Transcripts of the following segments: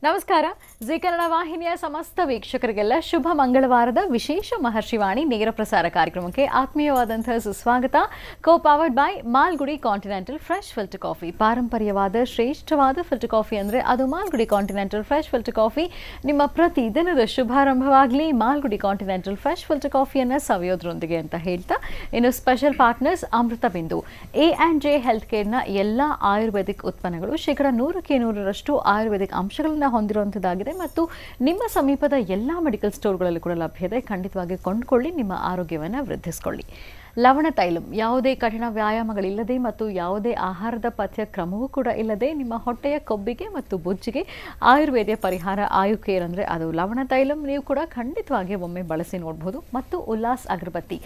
ನಮಸ್ಕಾರ. ಜಿ ಕನ್ನಡ ವಾಹಿನಿಯ ಸಮಸ್ತ ವೀಕ್ಷಕರಿಗೆಲ್ಲ ಶುಭ ಮಂಗಳವಾರದ ವಿಶೇಷ ಮಹರ್ಷಿವಾಣಿ ನೇರ ಪ್ರಸಾರ ಕಾರ್ಯಕ್ರಮಕ್ಕೆ ಆತ್ಮೀಯವಾದಂತಹ ಸುಸ್ವಾಗತ. Powered by Malgudi continental fresh filter coffee. ಪಾರಂಪರ್ಯವಾದ ಶ್ರೇಷ್ಠವಾದ ಫಿಲ್ಟರ್ ಕಾಫಿ ಅಂದರೆ ಅದು Malgudi continental fresh filter coffee. ನಿಮ್ಮ ಪ್ರತಿ ದಿನದ ಶುಭಾರಂಭವಾಗಲಿ ಮಾಲ್ಗುಡಿ ಕಾಂಟಿನೆಂಟಲ್ ಫ್ರೆಶ್ ಫಿಲ್ಟರ್ ಕಾಫಿಯನ್ನು ಸವಿಯೋದ್ರೊಂದಿಗೆ ಅಂತ ಹೇಳ್ತಾ, ಇನ್ನು ಸ್ಪೆಷಲ್ ಪಾರ್ಟ್ನರ್ಸ್ ಅಮೃತ ಬಿಂದು. A&J ಹೆಲ್ತ್ ಕೇರ್ನ ಎಲ್ಲ ಆಯುರ್ವೇದಿಕ್ ಉತ್ಪನ್ನಗಳು ಶೇಕಡ 100% ಆಯುರ್ವೇದಿಕ್ ಅಂಶಗಳನ್ನು ಹೊಂದಿರುವಂಥದ್ದಾಗಿದೆ ಮತ್ತು ನಿಮ್ಮ ಸಮೀಪದ ಎಲ್ಲ ಮೆಡಿಕಲ್ ಸ್ಟೋರ್ಗಳಲ್ಲೂ ಕೂಡ ಲಭ್ಯತೆ. ಖಂಡಿತವಾಗಿ ಕೊಂಡುಕೊಳ್ಳಿ, ನಿಮ್ಮ ಆರೋಗ್ಯವನ್ನು ವೃದ್ಧಿಸಿಕೊಳ್ಳಿ. ಲವಣ ತೈಲಂ, ಯಾವುದೇ ಕಠಿಣ ವ್ಯಾಯಾಮಗಳಿಲ್ಲದೆ ಮತ್ತು ಯಾವುದೇ ಆಹಾರದ ಪಥ್ಯ ಕ್ರಮವೂ ಕೂಡ ಇಲ್ಲದೆ ನಿಮ್ಮ ಹೊಟ್ಟೆಯ ಕೊಬ್ಬಿಗೆ ಮತ್ತು ಬೊಜ್ಜಿಗೆ ಆಯುರ್ವೇದ ಪರಿಹಾರ ಆಯುಕೇರ್ ಅಂದರೆ ಅದು ಲವಣ ತೈಲಂ. ನೀವು ಕೂಡ ಖಂಡಿತವಾಗಿ ಒಮ್ಮೆ ಬಳಸಿ ನೋಡಬಹುದು. ಮತ್ತು ಉಲ್ಲಾಸ್ ಅಗರಬತ್ತಿ,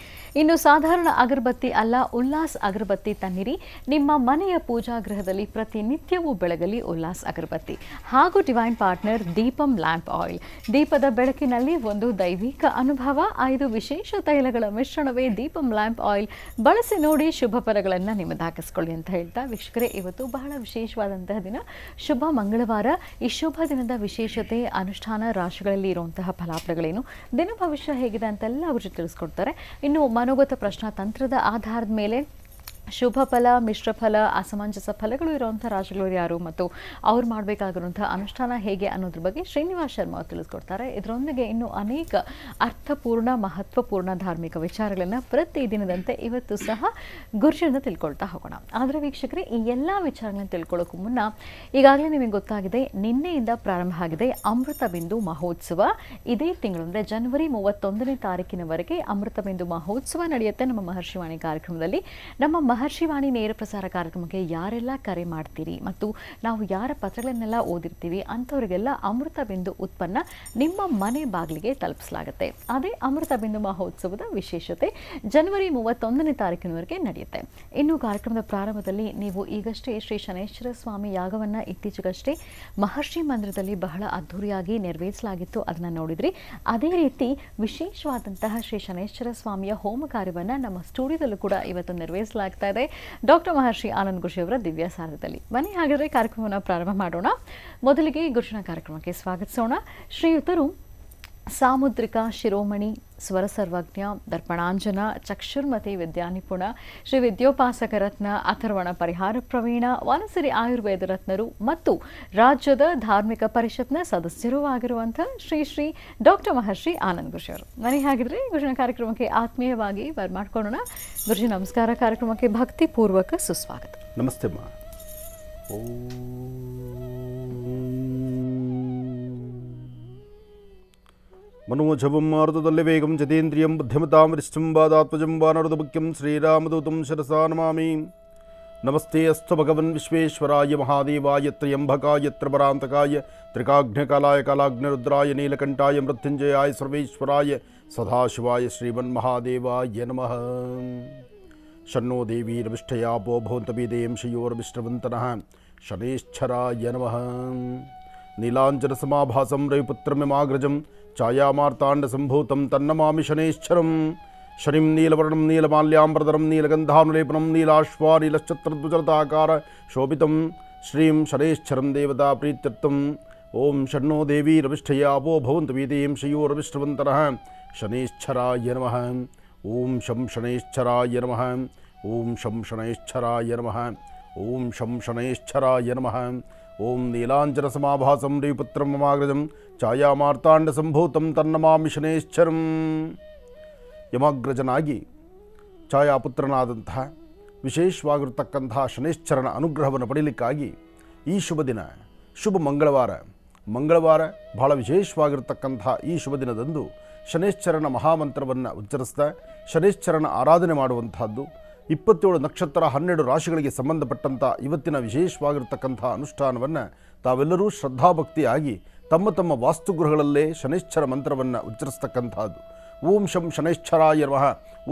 ಇನ್ನು ಸಾಧಾರಣ ಅಗರಬತ್ತಿ ಅಲ್ಲ, ಉಲ್ಲಾಸ್ ಅಗರಬತ್ತಿ ತನ್ನಿರಿ. ನಿಮ್ಮ ಮನೆಯ ಪೂಜಾಗೃಹದಲ್ಲಿ ಪ್ರತಿನಿತ್ಯವೂ ಬೆಳಗಲಿ ಉಲ್ಲಾಸ್ ಅಗರಬತ್ತಿ. ಹಾಗೂ divine partner Deepam lamp oil. ದೀಪದ ಬೆಳಕಿನಲ್ಲಿ ಒಂದು ದೈವಿಕ ಅನುಭವ. 5 ವಿಶೇಷ ತೈಲಗಳ ಮಿಶ್ರಣವೇ ದೀಪಂ ಲ್ಯಾಂಪ್ ಆಯಿಲ್. ಬಳಸಿ ನೋಡಿ, ಶುಭ ಫಲಗಳನ್ನು ನಿಮ್ಮದಾಗಿಸ್ಕೊಳ್ಳಿ ಅಂತ ಹೇಳ್ತಾ, ವೀಕ್ಷಕರೇ ಇವತ್ತು ಬಹಳ ವಿಶೇಷವಾದಂತಹ ದಿನ, ಶುಭ ಮಂಗಳವಾರ. ಈ ಶುಭ ದಿನದ ವಿಶೇಷತೆ, ಅನುಷ್ಠಾನ, ರಾಶಿಗಳಲ್ಲಿ ಇರುವಂತಹ ಫಲಾಫಲಗಳೇನು, ದಿನ ಭವಿಷ್ಯ ಹೇಗಿದೆ ಅಂತೆಲ್ಲ ಅವರು ತಿಳಿಸ್ಕೊಡ್ತಾರೆ. ಇನ್ನು ಮನೋಗತ ಪ್ರಶ್ನಾ ತಂತ್ರದ ಆಧಾರದ ಮೇಲೆ ಶುಭ ಫಲ, ಮಿಶ್ರ ಫಲ, ಅಸಮಂಜಸ ಫಲಗಳು ಇರುವಂಥ ರಾಶಿಗಳು ಯಾರು ಮತ್ತು ಅವ್ರು ಮಾಡಬೇಕಾಗಿರುವಂಥ ಅನುಷ್ಠಾನ ಹೇಗೆ ಅನ್ನೋದ್ರ ಬಗ್ಗೆ ಶ್ರೀನಿವಾಸ್ ಶರ್ಮಾ ಅವರು ತಿಳಿಸ್ಕೊಡ್ತಾರೆ. ಇದರೊಂದಿಗೆ ಇನ್ನೂ ಅನೇಕ ಅರ್ಥಪೂರ್ಣ, ಮಹತ್ವಪೂರ್ಣ ಧಾರ್ಮಿಕ ವಿಚಾರಗಳನ್ನು ಪ್ರತಿ ದಿನದಂತೆ ಇವತ್ತು ಸಹ ಗುರುಜಿಯಿಂದ ತಿಳ್ಕೊಳ್ತಾ ಹೋಗೋಣ. ಆದರೆ ವೀಕ್ಷಕರೇ, ಈ ಎಲ್ಲ ವಿಚಾರಗಳನ್ನು ತಿಳ್ಕೊಳ್ಳೋಕ್ಕೂ ಮುನ್ನ ಈಗಾಗಲೇ ನಿಮಗೆ ಗೊತ್ತಾಗಿದೆ, ನಿನ್ನೆಯಿಂದ ಪ್ರಾರಂಭ ಆಗಿದೆ ಅಮೃತ ಬಿಂದು ಮಹೋತ್ಸವ. ಇದೇ ತಿಂಗಳು ಅಂದರೆ ಜನವರಿ 31ನೇ ತಾರೀಕಿನವರೆಗೆ ಅಮೃತ ಬಿಂದು ಮಹೋತ್ಸವ ನಡೆಯುತ್ತೆ ನಮ್ಮ ಮಹರ್ಷಿವಾಣಿ ಕಾರ್ಯಕ್ರಮದಲ್ಲಿ. ನಮ್ಮ ಮಹರ್ಷಿವಾಣಿ ನೇರ ಪ್ರಸಾರ ಕಾರ್ಯಕ್ರಮಕ್ಕೆ ಯಾರೆಲ್ಲ ಕರೆ ಮಾಡ್ತೀರಿ ಮತ್ತು ನಾವು ಯಾರ ಪತ್ರಗಳನ್ನೆಲ್ಲ ಓದಿರ್ತೀವಿ ಅಂಥವರಿಗೆಲ್ಲ ಅಮೃತ ಬಿಂದು ಉತ್ಪನ್ನ ನಿಮ್ಮ ಮನೆ ಬಾಗಿಲಿಗೆ ತಲುಪಿಸಲಾಗುತ್ತೆ. ಅದೇ ಅಮೃತ ಬಿಂದು ಮಹೋತ್ಸವದ ವಿಶೇಷತೆ. ಜನವರಿ 31ನೇ ತಾರೀಕಿನವರೆಗೆ ನಡೆಯುತ್ತೆ. ಇನ್ನು ಕಾರ್ಯಕ್ರಮದ ಪ್ರಾರಂಭದಲ್ಲಿ ನೀವು ಈಗಷ್ಟೇ ಶ್ರೀ ಶನೈಶ್ಚರ ಸ್ವಾಮಿ ಯಾಗವನ್ನು ಇತ್ತೀಚೆಗಷ್ಟೇ ಮಹರ್ಷಿ ಮಂದಿರದಲ್ಲಿ ಬಹಳ ಅದ್ಧೂರಿಯಾಗಿ ನೆರವೇರಿಸಲಾಗಿತ್ತು, ಅದನ್ನು ನೋಡಿದ್ರಿ. ಅದೇ ರೀತಿ ವಿಶೇಷವಾದಂತಹ ಶ್ರೀ ಶನೈಶ್ಚರ ಸ್ವಾಮಿಯ ಹೋಮ ಕಾರ್ಯವನ್ನು ನಮ್ಮ ಸ್ಟುಡಿಯೋದಲ್ಲೂ ಕೂಡ ಇವತ್ತು ನೆರವೇರಿಸಲಾಗಿದೆ ಡಾಕ್ಟರ್ ಮಹರ್ಷಿ ಆನಂದ್ ಗುರುಜಿ ಅವರ ದಿವ್ಯ ಸಾರಥ್ಯದಲ್ಲಿ. ಬನ್ನಿ ಹಾಗಾದರೆ ಕಾರ್ಯಕ್ರಮವನ್ನು ಪ್ರಾರಂಭ ಮಾಡೋಣ. ಮೊದಲಿಗೆ ಗುರುಜಿನ ಕಾರ್ಯಕ್ರಮಕ್ಕೆ ಸ್ವಾಗತಿಸೋಣ. ಶ್ರೀಯುತರು ಸಾಮುದ್ರಿಕ ಶಿರೋಮಣಿ, ಸ್ವರ ಸರ್ವಜ್ಞ, ದರ್ಪಣಾಂಜನ, ಚಕ್ಷುರ್ಮತಿ ವಿದ್ಯಾನಿಪುಣ, ಶ್ರೀ ವಿದ್ಯೋಪಾಸಕ ರತ್ನ, ಅಥರ್ವಣ ಪರಿಹಾರ ಪ್ರವೀಣ, ವನಸಿರಿ ಆಯುರ್ವೇದ ರತ್ನರು ಮತ್ತು ರಾಜ್ಯದ ಧಾರ್ಮಿಕ ಪರಿಷತ್ನ ಸದಸ್ಯರೂ ಆಗಿರುವಂಥ ಶ್ರೀ ಡಾಕ್ಟರ್ ಮಹರ್ಷಿ ಆನಂದ್ ಗುರುಜಿ ಅವರು. ಮನೆ ಹಾಗಿದ್ರೆ ಗುರುಜಿನ ಕಾರ್ಯಕ್ರಮಕ್ಕೆ ಆತ್ಮೀಯವಾಗಿ ಬರ್ಮಾಡ್ಕೊಳ್ಳೋಣ. ಗುರುಜಿ ನಮಸ್ಕಾರ. ಕಾರ್ಯಕ್ರಮಕ್ಕೆ ಭಕ್ತಿಪೂರ್ವಕ ಸುಸ್ವಾಗತ. ನಮಸ್ತೆ. मनोजवं मारुतदल्ले वेगं जतेन्द्रियं बुद्धिमतां वरिष्ठं वादात्मजं वानरदमुख्यं श्रीरामदूतं शिरसा नमामि. नमस्ते अस्तु भगवन् विश्वेश्वराय महादेवाय त्र्यम्बकाय त्रिपुरान्तकाय त्रिकाग्निकालाय कालाग्निरुद्राय नीलकण्ठाय मृत्युञ्जयाय सर्वेश्वराय सदाशिवाय श्रीमन्महादेवाय नमः. शन्नो देवीरविष्ठयापो भवन्तभिदेयं श्रियोरविष्टवन्तनः शनैश्चराय नमः. नीलाञ्जनसमाभासं रविपुत्रमिमाग्रजं छायामार्ताण्डसम्भूतं तन्नमामि शनैश्चरं. शनिं नीलवर्णं नीलमाल्याम्बरधरं नीलगन्धानुलेपनं नीलाश्वा नीलश्चत्रध्वजलताकार शोभितं श्रीं शनैश्चरं देवता प्रीत्यर्थम्. ओं शन्नो देवी रविष्ठयापो भवन्तभिदेयं श्रियोरविष्टवन्तनः शनैश्चराय नमः. ओं शं शनैश्चराय नमः. ओं शं शनैश्चराय नमः. ओं शं शनैश्चराय नमः. ओं नीलाञ्जनसमाभासं रविपुत्रममाग्रजं ಛಾಯಾಮಾರ್ತಾಂಡಸಂಭೂತಂ ತನ್ನಮಾಮಿ ಶನೈಶ್ಚರಂ. ಯಮಾಗ್ರಜನಾಗಿ ಛಾಯಾಪುತ್ರನಾದಂತಹ ವಿಶೇಷವಾಗಿರತಕ್ಕಂತಹ ಶನೈಶ್ಚರನ ಅನುಗ್ರಹವನ್ನು ಪಡೀಲಿಕ್ಕಾಗಿ ಈ ಶುಭ ದಿನ, ಶುಭ ಮಂಗಳವಾರ ಬಹಳ ವಿಶೇಷವಾಗಿರತಕ್ಕಂತಹ ಈ ಶುಭ ದಿನದಂದು ಶನೈಶ್ಚರನ ಮಹಾಮಂತ್ರವನ್ನು ಉಚ್ಚರಿಸ್ತಾ ಶನೈಶ್ಚರನ ಆರಾಧನೆ ಮಾಡುವಂತಹದ್ದು. 27 ನಕ್ಷತ್ರ 12 ರಾಶಿಗಳಿಗೆ ಸಂಬಂಧಪಟ್ಟಂಥ ಇವತ್ತಿನ ವಿಶೇಷವಾಗಿರತಕ್ಕಂಥ ಅನುಷ್ಠಾನವನ್ನು ತಾವೆಲ್ಲರೂ ಶ್ರದ್ಧಾಭಕ್ತಿಯಾಗಿ ತಮ್ಮ ತಮ್ಮ ವಾಸ್ತುಗೃಹಗಳಲ್ಲೇ ಶನೈಶ್ಚರ ಮಂತ್ರವನ್ನು ಉಚ್ಚರಿಸ್ತಕ್ಕಂಥದ್ದು. ಓಂ ಶಂ ಶನೈಶ್ಚರಾಯ ನಮಃ.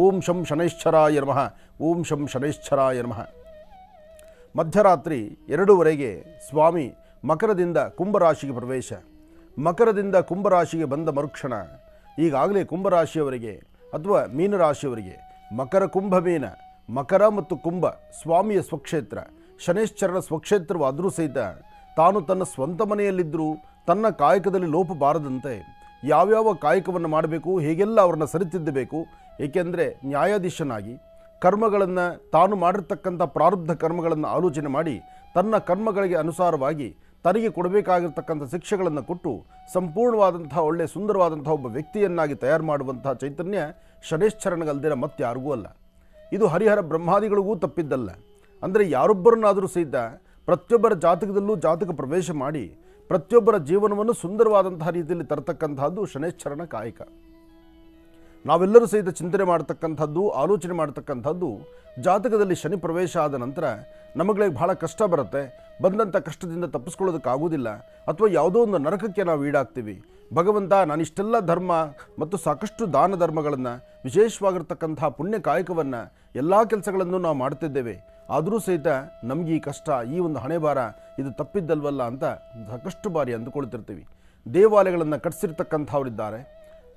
ಓಂ ಶಂ ಶನೈಶ್ಚರಾಯ ನಮಃ. ಓಂ ಶಂ ಶನೈಶ್ಚರಾಯ ನಮಃ. ಮಧ್ಯರಾತ್ರಿ 2:15 ಸ್ವಾಮಿ ಮಕರದಿಂದ ಕುಂಭರಾಶಿಗೆ ಪ್ರವೇಶ. ಮಕರದಿಂದ ಕುಂಭರಾಶಿಗೆ ಬಂದ ಮರುಕ್ಷಣ ಈಗಾಗಲೇ ಕುಂಭರಾಶಿಯವರಿಗೆ ಅಥವಾ ಮೀನರಾಶಿಯವರಿಗೆ ಮಕರ ಕುಂಭ ಮೀನ, ಮಕರ ಮತ್ತು ಕುಂಭ ಸ್ವಾಮಿಯ ಸ್ವಕ್ಷೇತ್ರ, ಶನೈಶ್ಚರನ ಸ್ವಕ್ಷೇತ್ರವಾದರೂ ಸಹಿತ ತಾನು ತನ್ನ ಸ್ವಂತ ಮನೆಯಲ್ಲಿದ್ದರೂ ತನ್ನ ಕಾಯಕದಲ್ಲಿ ಲೋಪ ಬಾರದಂತೆ ಯಾವ್ಯಾವ ಕಾಯಕವನ್ನು ಮಾಡಬೇಕು, ಹೇಗೆಲ್ಲ ಅವರನ್ನು ಸರಿತಿದ್ದಬೇಕು. ಏಕೆಂದರೆ ನ್ಯಾಯಾಧೀಶನಾಗಿ ಕರ್ಮಗಳನ್ನು ತಾನು ಮಾಡಿರ್ತಕ್ಕಂಥ ಪ್ರಾರಬ್ಧ ಕರ್ಮಗಳನ್ನು ಆಲೋಚನೆ ಮಾಡಿ ತನ್ನ ಕರ್ಮಗಳಿಗೆ ಅನುಸಾರವಾಗಿ ತನಗೆ ಕೊಡಬೇಕಾಗಿರ್ತಕ್ಕಂಥ ಶಿಕ್ಷೆಗಳನ್ನು ಕೊಟ್ಟು ಸಂಪೂರ್ಣವಾದಂಥ ಒಳ್ಳೆಯ ಸುಂದರವಾದಂಥ ಒಬ್ಬ ವ್ಯಕ್ತಿಯನ್ನಾಗಿ ತಯಾರು ಮಾಡುವಂತಹ ಚೈತನ್ಯ ಶನೈಶ್ಚರನಿಗಲ್ದಿರ ಮತ್ತೆ ಯಾರಿಗೂ ಅಲ್ಲ. ಇದು ಹರಿಹರ ಬ್ರಹ್ಮಾದಿಗಳಿಗೂ ತಪ್ಪಿದ್ದಲ್ಲ. ಅಂದರೆ ಯಾರೊಬ್ಬರನ್ನಾದರೂ ಸಹಿತ ಪ್ರತಿಯೊಬ್ಬರ ಜಾತಕದಲ್ಲೂ ಜಾತಕ ಪ್ರವೇಶ ಮಾಡಿ ಪ್ರತಿಯೊಬ್ಬರ ಜೀವನವನ್ನು ಸುಂದರವಾದಂತಹ ರೀತಿಯಲ್ಲಿ ತರತಕ್ಕಂತಹದ್ದು ಶನೈಶ್ಚರನ ಕಾಯಕ. ನಾವೆಲ್ಲರೂ ಸಹಿತ ಚಿಂತನೆ ಮಾಡತಕ್ಕಂಥದ್ದು, ಆಲೋಚನೆ ಮಾಡತಕ್ಕಂಥದ್ದು, ಜಾತಕದಲ್ಲಿ ಶನಿ ಪ್ರವೇಶ ಆದ ನಂತರ ನಮಗೆ ಬಹಳ ಕಷ್ಟ ಬರುತ್ತೆ, ಬಂದಂಥ ಕಷ್ಟದಿಂದ ತಪ್ಪಿಸ್ಕೊಳ್ಳೋದಕ್ಕಾಗೋದಿಲ್ಲ, ಅಥವಾ ಯಾವುದೋ ಒಂದು ನರಕಕ್ಕೆ ನಾವು ಈಡಾಗ್ತೀವಿ. ಭಗವಂತ ನಾನಿಷ್ಟೆಲ್ಲ ಧರ್ಮ ಮತ್ತು ಸಾಕಷ್ಟು ದಾನ ಧರ್ಮಗಳನ್ನು, ವಿಶೇಷವಾಗಿರ್ತಕ್ಕಂಥ ಪುಣ್ಯ ಕಾಯಕವನ್ನು, ಎಲ್ಲ ಕೆಲಸಗಳನ್ನು ನಾವು ಮಾಡ್ತಿದ್ದೇವೆ, ಆದರೂ ಸಹಿತ ನಮಗೆ ಈ ಕಷ್ಟ, ಈ ಒಂದು ಹಣೆಬಾರ ಇದು ತಪ್ಪಿದ್ದಲ್ವಲ್ಲ ಅಂತ ಸಾಕಷ್ಟು ಬಾರಿ ಅಂದುಕೊಳ್ತಿರ್ತೀವಿ. ದೇವಾಲಯಗಳನ್ನು ಕಟ್ಟಿಸಿರ್ತಕ್ಕಂಥವರಿದ್ದಾರೆ,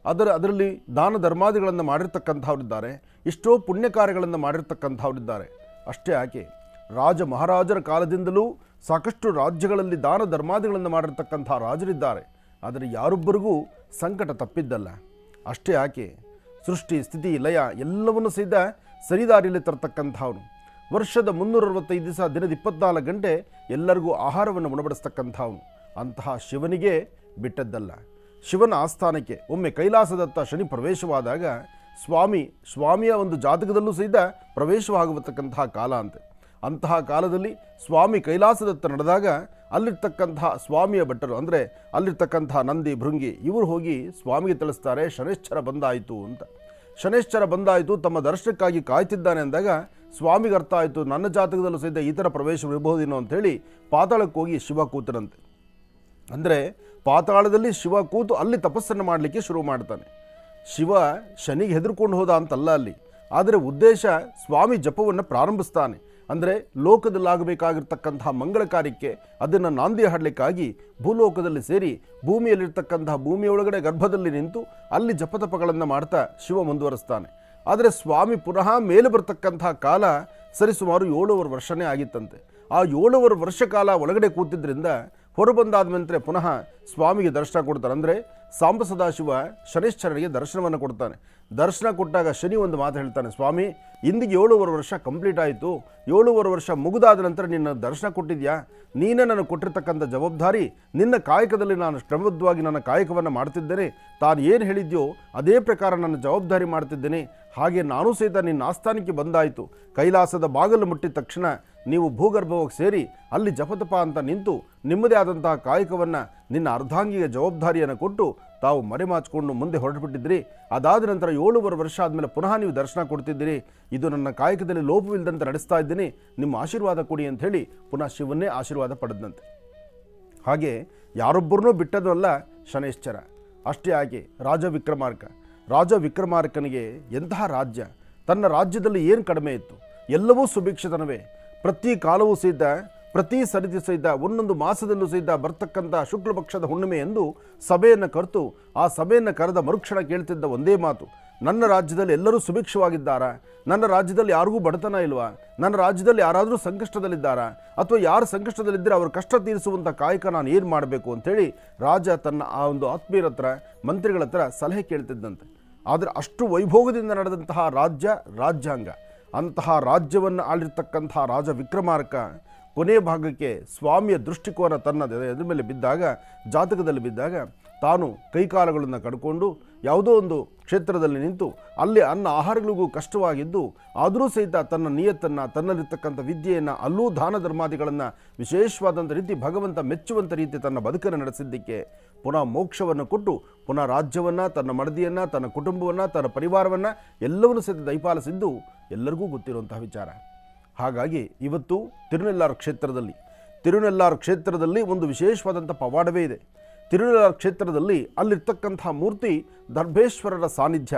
ಅದರಲ್ಲಿ ದಾನ ಧರ್ಮಾದಿಗಳನ್ನು ಮಾಡಿರ್ತಕ್ಕಂಥವರಿದ್ದಾರೆ, ಎಷ್ಟೋ ಪುಣ್ಯ ಕಾರ್ಯಗಳನ್ನು ಮಾಡಿರ್ತಕ್ಕಂಥವರಿದ್ದಾರೆ. ಅಷ್ಟೇ ಯಾಕೆ, ರಾಜ ಮಹಾರಾಜರ ಕಾಲದಿಂದಲೂ ಸಾಕಷ್ಟು ರಾಜ್ಯಗಳಲ್ಲಿ ದಾನ ಧರ್ಮಾದಿಗಳನ್ನು ಮಾಡಿರ್ತಕ್ಕಂಥ ರಾಜರಿದ್ದಾರೆ. ಆದರೆ ಯಾರೊಬ್ಬರಿಗೂ ಸಂಕಟ ತಪ್ಪಿದ್ದಲ್ಲ. ಅಷ್ಟೇ ಯಾಕೆ, ಸೃಷ್ಟಿ ಸ್ಥಿತಿ ಲಯ ಎಲ್ಲವನ್ನು ಸಹಿತ ಸರಿದಾರಿಯಲ್ಲಿ ತರತಕ್ಕಂಥವನು. ವರ್ಷದ 365 ದಿವಸ, ದಿನದ 24 ಗಂಟೆ ಎಲ್ಲರಿಗೂ ಆಹಾರವನ್ನು ಉಣಬಡಿಸ್ತಕ್ಕಂಥವನು. ಅಂತಹ ಶಿವನಿಗೆ ಬಿಟ್ಟದ್ದಲ್ಲ. ಶಿವನ ಆಸ್ಥಾನಕ್ಕೆ ಒಮ್ಮೆ ಕೈಲಾಸದತ್ತ ಶನಿ ಪ್ರವೇಶವಾದಾಗ ಸ್ವಾಮಿಯ ಒಂದು ಜಾತಕದಲ್ಲೂ ಸಹಿತ ಪ್ರವೇಶವಾಗತಕ್ಕಂತಹ ಕಾಲ ಅಂತೆ. ಅಂತಹ ಕಾಲದಲ್ಲಿ ಸ್ವಾಮಿ ಕೈಲಾಸದತ್ತ ನಡೆದಾಗ ಅಲ್ಲಿರ್ತಕ್ಕಂತಹ ಸ್ವಾಮಿಯ ಭಟ್ಟರು, ಅಂದರೆ ಅಲ್ಲಿರ್ತಕ್ಕಂತಹ ನಂದಿ ಭೃಂಗಿ ಇವರು ಹೋಗಿ ಸ್ವಾಮಿಗೆ ತಿಳಿಸ್ತಾರೆ, ಶನೈಶ್ಚರ ಬಂದಾಯಿತು ಅಂತ. ಶನೈಶ್ಚರ ಬಂದಾಯಿತು, ತಮ್ಮ ದರ್ಶನಕ್ಕಾಗಿ ಕಾಯ್ತಿದ್ದಾನೆ ಅಂದಾಗ ಸ್ವಾಮಿಗೆ ಅರ್ಥ ಆಯಿತು, ನನ್ನ ಜಾತಕದಲ್ಲೂ ಸಹಿತ ಈ ಥರ ಪ್ರವೇಶವಿರಬಹುದೇನೋ ಅಂಥೇಳಿ ಪಾತಾಳಕ್ಕೆ ಹೋಗಿ ಶಿವ ಕೂತನಂತೆ. ಅಂದರೆ ಪಾತಾಳದಲ್ಲಿ ಶಿವ ಕೂತು ಅಲ್ಲಿ ತಪಸ್ಸನ್ನು ಮಾಡಲಿಕ್ಕೆ ಶುರು ಮಾಡ್ತಾನೆ. ಶಿವ ಶನಿಗೆ ಹೆದರ್ಕೊಂಡು ಹೋದ ಅಂತಲ್ಲ ಅಲ್ಲಿ, ಆದರೆ ಉದ್ದೇಶ ಸ್ವಾಮಿ ಜಪವನ್ನು ಪ್ರಾರಂಭಿಸ್ತಾನೆ. ಅಂದರೆ ಲೋಕದಲ್ಲಾಗಬೇಕಾಗಿರ್ತಕ್ಕಂತಹ ಮಂಗಳ ಕಾರ್ಯಕ್ಕೆ ಅದನ್ನು ನಾಂದಿ ಹಾಡಲಿಕ್ಕಾಗಿ ಭೂಲೋಕದಲ್ಲಿ ಸೇರಿ ಭೂಮಿಯಲ್ಲಿರ್ತಕ್ಕಂತಹ ಭೂಮಿಯೊಳಗಡೆ ಗರ್ಭದಲ್ಲಿ ನಿಂತು ಅಲ್ಲಿ ಜಪತಪಗಳನ್ನು ಮಾಡ್ತಾ ಶಿವ ಮುಂದುವರಿಸ್ತಾನೆ. ಆದರೆ ಸ್ವಾಮಿ ಪುನಃ ಮೇಲೆ ಬರ್ತಕ್ಕಂತಹ ಕಾಲ ಸರಿಸುಮಾರು 7 ವರ್ಷನೇ ಆಗಿತ್ತಂತೆ. ಆ 7 ವರ್ಷ ಕಾಲ ಒಳಗಡೆ ಕೂತಿದ್ದರಿಂದ ಹೊರಬಂದಾದ ನಂತರ ಪುನಃ ಸ್ವಾಮಿಗೆ ದರ್ಶನ ಕೊಡ್ತಾನೆ. ಅಂದರೆ ಸಾಂಬ ಸದಾಶಿವ ಶನೈಶ್ಚರನಿಗೆ ದರ್ಶನವನ್ನು ಕೊಡ್ತಾನೆ. ದರ್ಶನ ಕೊಟ್ಟಾಗ ಶನಿ ಒಂದು ಮಾತು ಹೇಳ್ತಾನೆ, ಸ್ವಾಮಿ ಇಂದಿಗೆ 7 ವರ್ಷ ಕಂಪ್ಲೀಟ್ ಆಯಿತು, 7 ವರ್ಷ ಮುಗಿದಾದ ನಂತರ ನಿನ್ನ ದರ್ಶನ ಕೊಟ್ಟಿದ್ಯಾ, ನೀನೇ ನನಗೆ ಕೊಟ್ಟಿರ್ತಕ್ಕಂಥ ಜವಾಬ್ದಾರಿ, ನಿನ್ನ ಕಾಯಕದಲ್ಲಿ ನಾನು ಶ್ರಮಬದ್ಧವಾಗಿ ನನ್ನ ಕಾಯಕವನ್ನು ಮಾಡ್ತಿದ್ದೇನೆ, ತಾನು ಏನು ಹೇಳಿದ್ಯೋ ಅದೇ ಪ್ರಕಾರ ನನ್ನ ಜವಾಬ್ದಾರಿ ಮಾಡ್ತಿದ್ದೇನೆ. ಹಾಗೆ ನಾನು ಸಹಿತ ನಿನ್ನ ಆಸ್ಥಾನಕ್ಕೆ ಬಂದಾಯಿತು. ಕೈಲಾಸದ ಬಾಗಿಲು ಮುಟ್ಟಿದ ತಕ್ಷಣ ನೀವು ಭೂಗರ್ಭವಾಗಿ ಸೇರಿ ಅಲ್ಲಿ ಜಪತಪ ಅಂತ ನಿಂತು ನಿಮ್ಮದೇ ಆದಂತಹ ಕಾಯಕವನ್ನು ನಿನ್ನ ಅರ್ಧಾಂಗಿಗೆ ಜವಾಬ್ದಾರಿಯನ್ನು ಕೊಟ್ಟು ತಾವು ಮರೆಮಾಚಿಕೊಂಡು ಮುಂದೆ ಹೊರಟುಬಿಟ್ಟಿದ್ರಿ. ಅದಾದ ನಂತರ 7 ವರ್ಷ ಆದಮೇಲೆ ಪುನಃ ನೀವು ದರ್ಶನ ಕೊಡ್ತಿದ್ದೀರಿ. ಇದು ನನ್ನ ಕಾಯಕದಲ್ಲಿ ಲೋಪವಿಲ್ಲದಂತೆ ನಡೆಸ್ತಾ ಇದ್ದೀನಿ, ನಿಮ್ಮ ಆಶೀರ್ವಾದ ಕೊಡಿ ಅಂಥೇಳಿ ಪುನಃ ಶಿವನ್ನೇ ಆಶೀರ್ವಾದ ಪಡೆದಂತೆ. ಹಾಗೆ ಯಾರೊಬ್ಬರನ್ನೂ ಬಿಟ್ಟದ್ದು ಅಲ್ಲ ಶನೈಶ್ಚರ. ಅಷ್ಟೇ ಆಗಿ ರಾಜ ವಿಕ್ರಮಾರ್ಕನಿಗೆ ಎಂತಹ ರಾಜ್ಯ, ತನ್ನ ರಾಜ್ಯದಲ್ಲಿ ಏನು ಕಡಿಮೆ ಇತ್ತು, ಎಲ್ಲವೂ ಸುಭಿಕ್ಷತನವೇ. ಪ್ರತಿ ಕಾಲವೂ ಸಹಿತ, ಪ್ರತಿ ಸರಿತಿ ಸಹಿತ, ಒಂದೊಂದು ಮಾಸದಲ್ಲೂ ಸಹಿತ ಬರ್ತಕ್ಕಂಥ ಶುಕ್ಲ ಪಕ್ಷದ ಹುಣ್ಣಿಮೆ ಎಂದು ಸಭೆಯನ್ನು ಕರೆತು ಆ ಸಭೆಯನ್ನು ಕರೆದ ಮರುಕ್ಷಣ ಕೇಳ್ತಿದ್ದ ಒಂದೇ ಮಾತು, ನನ್ನ ರಾಜ್ಯದಲ್ಲಿ ಎಲ್ಲರೂ ಸುಭಿಕ್ಷವಾಗಿದ್ದಾರಾ, ನನ್ನ ರಾಜ್ಯದಲ್ಲಿ ಯಾರಿಗೂ ಬಡತನ ಇಲ್ವಾ, ನನ್ನ ರಾಜ್ಯದಲ್ಲಿ ಯಾರಾದರೂ ಸಂಕಷ್ಟದಲ್ಲಿದ್ದಾರಾ, ಅಥವಾ ಯಾರು ಸಂಕಷ್ಟದಲ್ಲಿದ್ದರೆ ಅವ್ರ ಕಷ್ಟ ತೀರಿಸುವಂಥ ಕಾಯಕ ನಾನು ಏನು ಮಾಡಬೇಕು ಅಂಥೇಳಿ ರಾಜ ತನ್ನ ಆ ಒಂದು ಆತ್ಮೀಯರ ಹತ್ರ, ಮಂತ್ರಿಗಳ ಹತ್ರ ಸಲಹೆ ಕೇಳ್ತಿದ್ದಂತೆ. ಆದರೆ ಅಷ್ಟು ವೈಭೋಗದಿಂದ ನಡೆದಂತಹ ರಾಜ್ಯಾಂಗ, ಅಂತಹ ರಾಜ್ಯವನ್ನು ಆಳಿರ್ತಕ್ಕಂಥ ರಾಜ ವಿಕ್ರಮಾರ್ಕ ಕೊನೆಯ ಭಾಗಕ್ಕೆ ಸ್ವಾಮಿಯ ದೃಷ್ಟಿಕೋನ ತನ್ನ ಎದುರ ಮೇಲೆ ಬಿದ್ದಾಗ, ಜಾತಕದಲ್ಲಿ ಬಿದ್ದಾಗ, ತಾನು ಕೈಕಾಲುಗಳನ್ನು ಕಡ್ಕೊಂಡು ಯಾವುದೋ ಒಂದು ಕ್ಷೇತ್ರದಲ್ಲಿ ನಿಂತು ಅಲ್ಲಿ ಅನ್ನ ಆಹಾರಗಳಿಗೂ ಕಷ್ಟವಾಗಿದ್ದು ಆದರೂ ಸಹಿತ ತನ್ನ ನಿಯತ್ತನ್ನು, ತನ್ನಲ್ಲಿರ್ತಕ್ಕಂಥ ವಿದ್ಯೆಯನ್ನು, ಅಲ್ಲೂ ದಾನ ಧರ್ಮಾದಿಗಳನ್ನು ವಿಶೇಷವಾದಂಥ ರೀತಿ ಭಗವಂತ ಮೆಚ್ಚುವಂಥ ರೀತಿ ತನ್ನ ಬದುಕನ್ನು ನಡೆಸಿದ್ದಕ್ಕೆ ಪುನಃ ಮೋಕ್ಷವನ್ನು ಕೊಟ್ಟು ಪುನಃ ರಾಜ್ಯವನ್ನು, ತನ್ನ ಮಡದಿಯನ್ನು, ತನ್ನ ಕುಟುಂಬವನ್ನು, ತನ್ನ ಪರಿವಾರವನ್ನು ಎಲ್ಲವನ್ನೂ ಸಹಿತ ದಯಪಾಲಿಸಿದ್ದು ಎಲ್ಲರಿಗೂ ಗೊತ್ತಿರುವಂತಹ ವಿಚಾರ. ಹಾಗಾಗಿ ಇವತ್ತು ತಿರುನೆಲ್ಲಾರು ಕ್ಷೇತ್ರದಲ್ಲಿ ಒಂದು ವಿಶೇಷವಾದಂಥ ಪವಾಡವೇ ಇದೆ. ತಿರುನೆಲ್ಲಾರು ಕ್ಷೇತ್ರದಲ್ಲಿ ಅಲ್ಲಿರ್ತಕ್ಕಂಥ ಮೂರ್ತಿ ದರ್ಭೇಶ್ವರರ ಸಾನ್ನಿಧ್ಯ.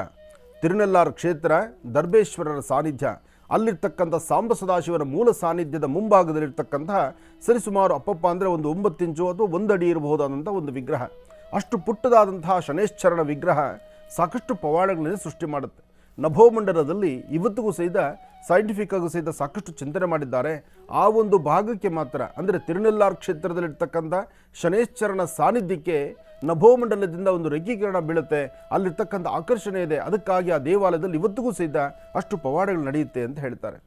ತಿರುನೆಲ್ಲಾರು ಕ್ಷೇತ್ರ ದರ್ಭೇಶ್ವರರ ಸಾನ್ನಿಧ್ಯ. ಅಲ್ಲಿರ್ತಕ್ಕಂಥ ಸಾಂಬ ಸದಾಶಿವರ ಮೂಲ ಸಾನ್ನಿಧ್ಯದ ಮುಂಭಾಗದಲ್ಲಿರ್ತಕ್ಕಂತಹ ಸರಿಸುಮಾರು ಅಪ್ಪಪ್ಪ ಅಂದರೆ ಒಂದು 9 ಇಂಚು ಅಥವಾ 1 ಅಡಿ ಇರಬಹುದಾದಂಥ ಒಂದು ವಿಗ್ರಹ. ಅಷ್ಟು ಪುಟ್ಟದಾದಂತಹ ಶನೈಶ್ಚರನ ವಿಗ್ರಹ ಸಾಕಷ್ಟು ಪವಾಡಗಳನ್ನು ಸೃಷ್ಟಿ ಮಾಡುತ್ತೆ. ನಭೋಮಂಡಲದಲ್ಲಿ ಇವತ್ತಿಗೂ ಸಹಿತ ಸೈಂಟಿಫಿಕ್ ಆಗೂ ಸಹಿತ ಸಾಕಷ್ಟು ಚಿಂತನೆ ಮಾಡಿದ್ದಾರೆ. ಆ ಒಂದು ಭಾಗಕ್ಕೆ ಮಾತ್ರ, ಅಂದರೆ ತಿರುನೆಲ್ಲಾರ್ ಕ್ಷೇತ್ರದಲ್ಲಿರ್ತಕ್ಕಂಥ ಶನೇಶ್ವರನ ಸಾನ್ನಿಧ್ಯಕ್ಕೆ ನಭೋಮಂಡಲದಿಂದ ಒಂದು ರೇಖೀಕರಣ ಬೀಳುತ್ತೆ, ಅಲ್ಲಿರ್ತಕ್ಕಂಥ ಆಕರ್ಷಣೆ ಇದೆ. ಅದಕ್ಕಾಗಿ ಆ ದೇವಾಲಯದಲ್ಲಿ ಇವತ್ತಿಗೂ ಸಹಿತ ಅಷ್ಟು ಪವಾಡಗಳು ನಡೆಯುತ್ತೆ ಅಂತ ಹೇಳ್ತಾರೆ.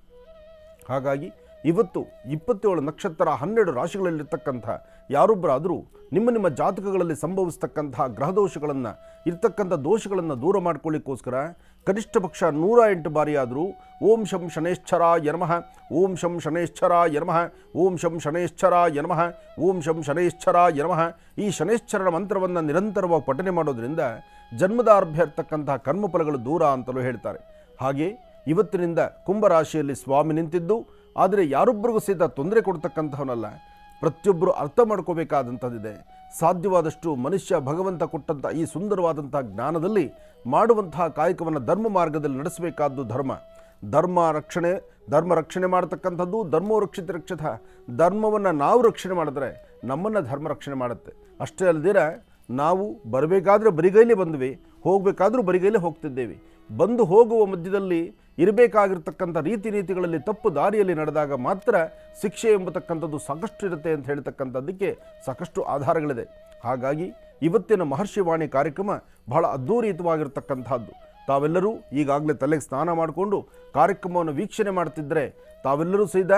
ಹಾಗಾಗಿ ಇವತ್ತು 27 ನಕ್ಷತ್ರ 12 ರಾಶಿಗಳಲ್ಲಿರ್ತಕ್ಕಂಥ ಯಾರೊಬ್ಬರಾದರೂ ನಿಮ್ಮ ಜಾತಕಗಳಲ್ಲಿ ಸಂಭವಿಸ್ತಕ್ಕಂಥ ಗ್ರಹದೋಷಗಳನ್ನು, ಇರ್ತಕ್ಕಂಥ ದೋಷಗಳನ್ನು ದೂರ ಮಾಡ್ಕೊಳ್ಳಿಕ್ಕೋಸ್ಕರ ಕನಿಷ್ಠ ಪಕ್ಷ 108 ಬಾರಿ ಆದರೂ ಓಂ ಶಂ ಶನೇಶ್ವರಾಯ ನಮಃ, ಓಂ ಶಂ ಶನೇಶ್ವರಾಯ ನಮಃ, ಓಂ ಶಂ ಶನೇಶ್ವರಾಯ ನಮಃ, ಓಂ ಶಂ ಶನೇಶ್ವರಾಯ ನಮಃ ಈ ಶನೇಶ್ವರನ ಮಂತ್ರವನ್ನು ನಿರಂತರವಾಗಿ ಪಠನೆ ಮಾಡೋದ್ರಿಂದ ಜನ್ಮದಾರ್ಭ್ಯ ಇರ್ತಕ್ಕಂಥ ಕರ್ಮಫಲಗಳು ದೂರ ಅಂತಲೂ ಹೇಳ್ತಾರೆ. ಹಾಗೆ ಇವತ್ತಿನಿಂದ ಕುಂಭರಾಶಿಯಲ್ಲಿ ಸ್ವಾಮಿ ನಿಂತಿದ್ದು, ಆದರೆ ಯಾರೊಬ್ಬರಿಗೂ ಸಹಿತ ತೊಂದರೆ ಕೊಡ್ತಕ್ಕಂಥವನಲ್ಲ. ಪ್ರತಿಯೊಬ್ಬರು ಅರ್ಥ ಮಾಡ್ಕೋಬೇಕಾದಂಥದ್ದಿದೆ. ಸಾಧ್ಯವಾದಷ್ಟು ಮನುಷ್ಯ ಭಗವಂತ ಕೊಟ್ಟಂಥ ಈ ಸುಂದರವಾದಂಥ ಜ್ಞಾನದಲ್ಲಿ ಮಾಡುವಂತಹ ಕಾಯಕವನ್ನು ಧರ್ಮ ಮಾರ್ಗದಲ್ಲಿ ನಡೆಸಬೇಕಾದ್ದು ಧರ್ಮ ರಕ್ಷಣೆ ಮಾಡತಕ್ಕಂಥದ್ದು. ಧರ್ಮೋ ರಕ್ಷಿತ ರಕ್ಷಿತ. ಧರ್ಮವನ್ನು ನಾವು ರಕ್ಷಣೆ ಮಾಡಿದ್ರೆ ನಮ್ಮನ್ನು ಧರ್ಮ ರಕ್ಷಣೆ ಮಾಡುತ್ತೆ. ಅಷ್ಟೇ ಅಲ್ಲದಿರ ನಾವು ಬರಬೇಕಾದ್ರೆ ಬರಿಗೈಲೇ ಬಂದ್ವಿ, ಹೋಗಬೇಕಾದ್ರೂ ಬರಿಗೈಲೇ ಹೋಗ್ತಿದ್ದೇವೆ. ಬಂದು ಹೋಗುವ ಮಧ್ಯದಲ್ಲಿ ಇರಬೇಕಾಗಿರ್ತಕ್ಕಂಥ ರೀತಿ ನೀತಿಗಳಲ್ಲಿ ತಪ್ಪು ದಾರಿಯಲ್ಲಿ ನಡೆದಾಗ ಮಾತ್ರ ಶಿಕ್ಷೆ ಎಂಬತಕ್ಕಂಥದ್ದು ಸಾಕಷ್ಟು ಇರುತ್ತೆ ಅಂತ ಹೇಳ್ತಕ್ಕಂಥದ್ದಕ್ಕೆ ಸಾಕಷ್ಟು ಆಧಾರಗಳಿದೆ. ಹಾಗಾಗಿ ಇವತ್ತಿನ ಮಹರ್ಷಿವಾಣಿ ಕಾರ್ಯಕ್ರಮ ಬಹಳ ಅದ್ಧೂರಿತವಾಗಿರ್ತಕ್ಕಂಥದ್ದು. ತಾವೆಲ್ಲರೂ ಈಗಾಗಲೇ ತಲೆಗೆ ಸ್ನಾನ ಮಾಡಿಕೊಂಡು ಕಾರ್ಯಕ್ರಮವನ್ನು ವೀಕ್ಷಣೆ ಮಾಡ್ತಿದ್ದರೆ ತಾವೆಲ್ಲರೂ ಸಹಿತ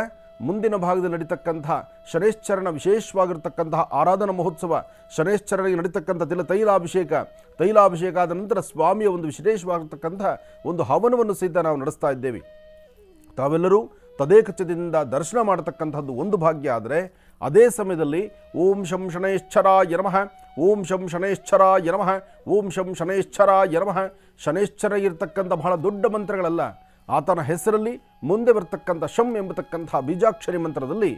ಮುಂದಿನ ಭಾಗದಲ್ಲಿ ನಡೀತಕ್ಕಂಥ ಶನೇಶ್ವರನ ವಿಶೇಷವಾಗಿರ್ತಕ್ಕಂತಹ ಆರಾಧನಾ ಮಹೋತ್ಸವ, ಶನೇಶ್ವರನಿಗೆ ನಡೀತಕ್ಕಂಥ ತೈಲಾಭಿಷೇಕ ಆದ ನಂತರ ಸ್ವಾಮಿಯ ಒಂದು ವಿಶೇಷವಾಗಿರ್ತಕ್ಕಂಥ ಒಂದು ಹವನವನ್ನು ಸಹಿತ ನಾವು ನಡೆಸ್ತಾ ಇದ್ದೇವೆ. ತಾವೆಲ್ಲರೂ ತದೇಕಚದಿಂದ ದರ್ಶನ ಮಾಡತಕ್ಕಂಥದ್ದು ಒಂದು ಭಾಗ್ಯ. ಆದರೆ ಅದೇ ಸಮಯದಲ್ಲಿ ಓಂ ಶಂ ಶನೇಶ್ವರಾಯ ನಮಃ, ಓಂ ಶಂ ಶನೇಶ್ವರಾಯ ನಮಃ, ಓಂ ಶಂ ಶನೇಶ್ವರಾಯ ನಮಃ ಶನೇಶ್ವರ ಇರತಕ್ಕಂಥ ಬಹಳ ದೊಡ್ಡ ಮಂತ್ರಗಳಲ್ಲ. ಆತನ ಹೆಸರಲ್ಲಿ ಮುಂದೆ ಬರ್ತಕ್ಕಂಥ ಶಂ ಎಂಬತಕ್ಕಂಥ ಬೀಜಾಕ್ಷರಿ ಮಂತ್ರದಲ್ಲಿ